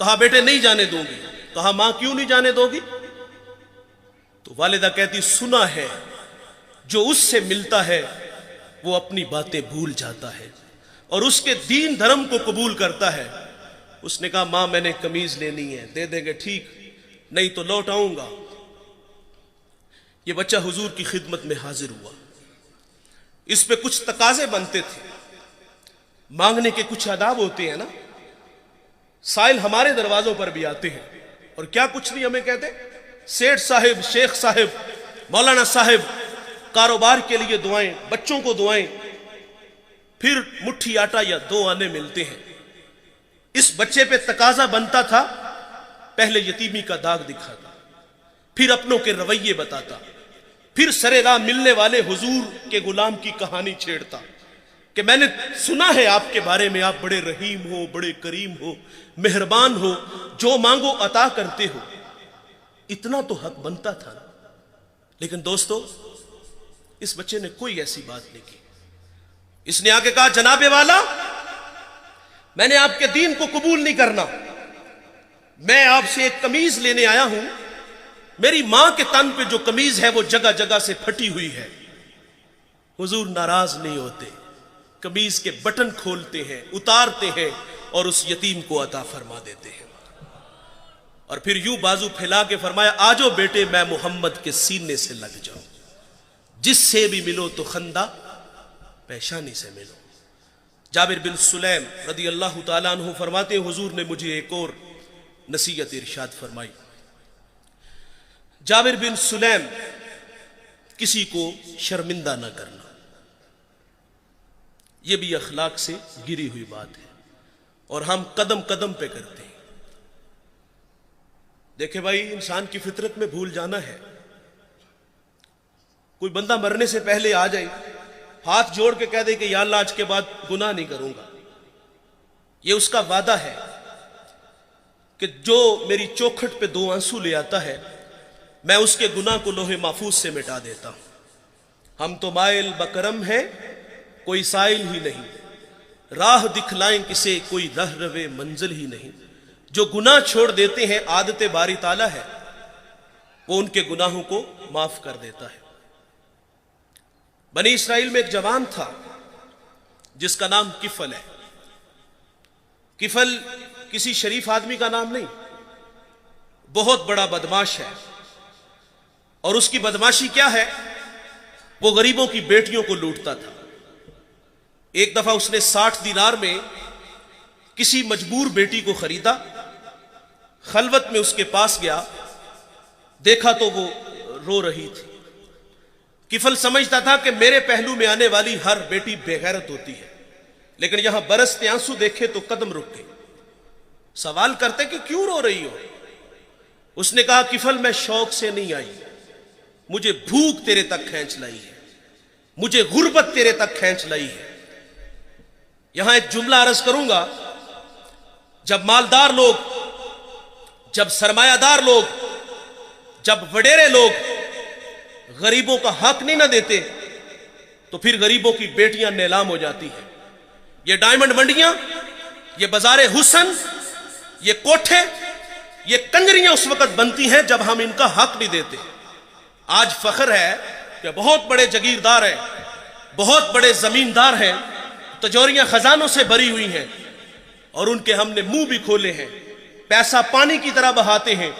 S1: کہا بیٹے نہیں جانے دوں گی. کہا ماں کیوں نہیں جانے دو گی؟ تو والدہ کہتی سنا ہے جو اس سے ملتا ہے وہ اپنی باتیں بھول جاتا ہے اور اس کے دین دھرم کو قبول کرتا ہے. اس نے کہا ماں میں نے قمیض لینی ہے. دے دیں گے ٹھیک, نہیں تو لوٹ آؤں گا. یہ بچہ حضور کی خدمت میں حاضر ہوا. اس پہ کچھ تقاضے بنتے تھے, مانگنے کے کچھ آداب ہوتے ہیں نا. سائل ہمارے دروازوں پر بھی آتے ہیں اور کیا کچھ نہیں ہمیں کہتے, سیٹھ صاحب, شیخ صاحب, مولانا صاحب, کاروبار کے لیے دعائیں, بچوں کو دعائیں, پھر مٹھی آٹا یا 2 آنے ملتے ہیں. اس بچے پہ تقاضا بنتا تھا, پہلے یتیمی کا داغ دکھاتا, پھر اپنوں کے رویے بتاتا, پھر سرے راہ ملنے والے حضور کے غلام کی کہانی چھیڑتا کہ میں نے سنا ہے آپ کے بارے میں, آپ بڑے رحیم ہو, بڑے کریم ہو, مہربان ہو, جو مانگو عطا کرتے ہو. اتنا تو حق بنتا تھا. لیکن دوستو اس بچے نے کوئی ایسی بات نہیں کی. اس نے آگے کہا جناب والا میں نے آپ کے دین کو قبول نہیں کرنا, میں آپ سے ایک قمیض لینے آیا ہوں. میری ماں کے تن پہ جو قمیض ہے وہ جگہ جگہ سے پھٹی ہوئی ہے. حضور ناراض نہیں ہوتے, قمیض کے بٹن کھولتے ہیں, اتارتے ہیں اور اس یتیم کو عطا فرما دیتے ہیں. اور پھر یوں بازو پھیلا کے فرمایا آجو بیٹے میں محمد کے سینے سے لگ جاؤں, جس سے بھی ملو تو خندہ پیشانی سے ملو. جابر بن سلیم رضی اللہ تعالیٰ عنہ فرماتے ہیں حضور نے مجھے ایک اور نصیحت ارشاد فرمائی. جابر بن سلیم کسی کو شرمندہ نہ کرنا, یہ بھی اخلاق سے گری ہوئی بات ہے اور ہم قدم قدم پہ کرتے ہیں. دیکھیں بھائی انسان کی فطرت میں بھول جانا ہے. کوئی بندہ مرنے سے پہلے آ جائے, ہاتھ جوڑ کے کہہ دے کہ یا اللہ آج کے بعد گناہ نہیں کروں گا, یہ اس کا وعدہ ہے کہ جو میری چوکھٹ پہ 2 آنسو لے آتا ہے میں اس کے گناہ کو لوح محفوظ سے مٹا دیتا ہوں. ہم تو مائل بکرم ہیں کوئی سائل ہی نہیں, راہ دکھلائیں کسے کوئی رہ روے منزل ہی نہیں. جو گناہ چھوڑ دیتے ہیں عادت باری تعالیٰ ہے, وہ ان کے گناہوں کو معاف کر دیتا ہے. بنی اسرائیل میں ایک جوان تھا جس کا نام کفل ہے. کفل کسی شریف آدمی کا نام نہیں, بہت بڑا بدماش ہے. اور اس کی بدماشی کیا ہے, وہ غریبوں کی بیٹیوں کو لوٹتا تھا. ایک دفعہ اس نے 60 دینار میں کسی مجبور بیٹی کو خریدا, خلوت میں اس کے پاس گیا, دیکھا تو وہ رو رہی تھی. کفل سمجھتا تھا کہ میرے پہلو میں آنے والی ہر بیٹی بے غیرت ہوتی ہے, لیکن یہاں برستے آنسو دیکھے تو قدم رک گئے. سوال کرتے کہ کیوں رو رہی ہو؟ اس نے کہا کفل میں شوق سے نہیں آئی, مجھے بھوک تیرے تک کھینچ لائی ہے, مجھے غربت تیرے تک کھینچ لائی ہے. یہاں ایک جملہ عرض کروں گا, جب مالدار لوگ, جب سرمایہ دار لوگ, جب وڈیرے لوگ غریبوں کا حق نہیں نہ دیتے تو پھر غریبوں کی بیٹیاں نیلام ہو جاتی ہیں. یہ ڈائمنڈ منڈیاں, یہ بازار حسن, یہ کوٹھے, یہ کنجریاں اس وقت بنتی ہیں جب ہم ان کا حق نہیں دیتے. آج فخر ہے کہ بہت بڑے جگیردار ہیں, بہت بڑے زمیندار ہیں, تجوریاں خزانوں سے بھری ہوئی ہیں اور ان کے ہم نے منہ بھی کھولے ہیں, پیسہ پانی کی طرح بہاتے ہیں.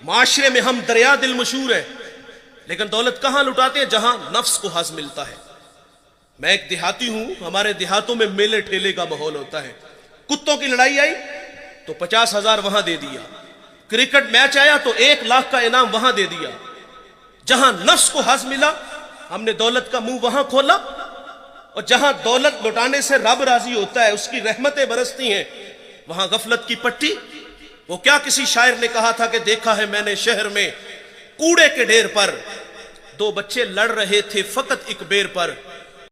S1: معاشرے میں ہم دریا دل مشہور ہیں, لیکن دولت کہاں لٹاتے ہیں؟ جہاں نفس کو حظ ملتا ہے. میں ایک دیہاتی ہوں, ہمارے دیہاتوں میں میلے ٹھیلے کا ماحول ہوتا ہے. کتوں کی لڑائی آئی تو 50,000 وہاں دے دیا, کرکٹ میچ آیا تو 1 لاکھ کا انعام وہاں دے دیا. جہاں نفس کو حظ ملا ہم نے دولت کا منہ وہاں کھولا, اور جہاں دولت لٹانے سے رب راضی ہوتا ہے, اس کی رحمتیں برستی ہیں, وہاں غفلت کی پٹی. وہ کیا کسی شاعر نے کہا تھا کہ دیکھا ہے میں نے شہر میں کوڑے کے ڈھیر پر 2 بچے لڑ رہے تھے فقط ایک بیر پر,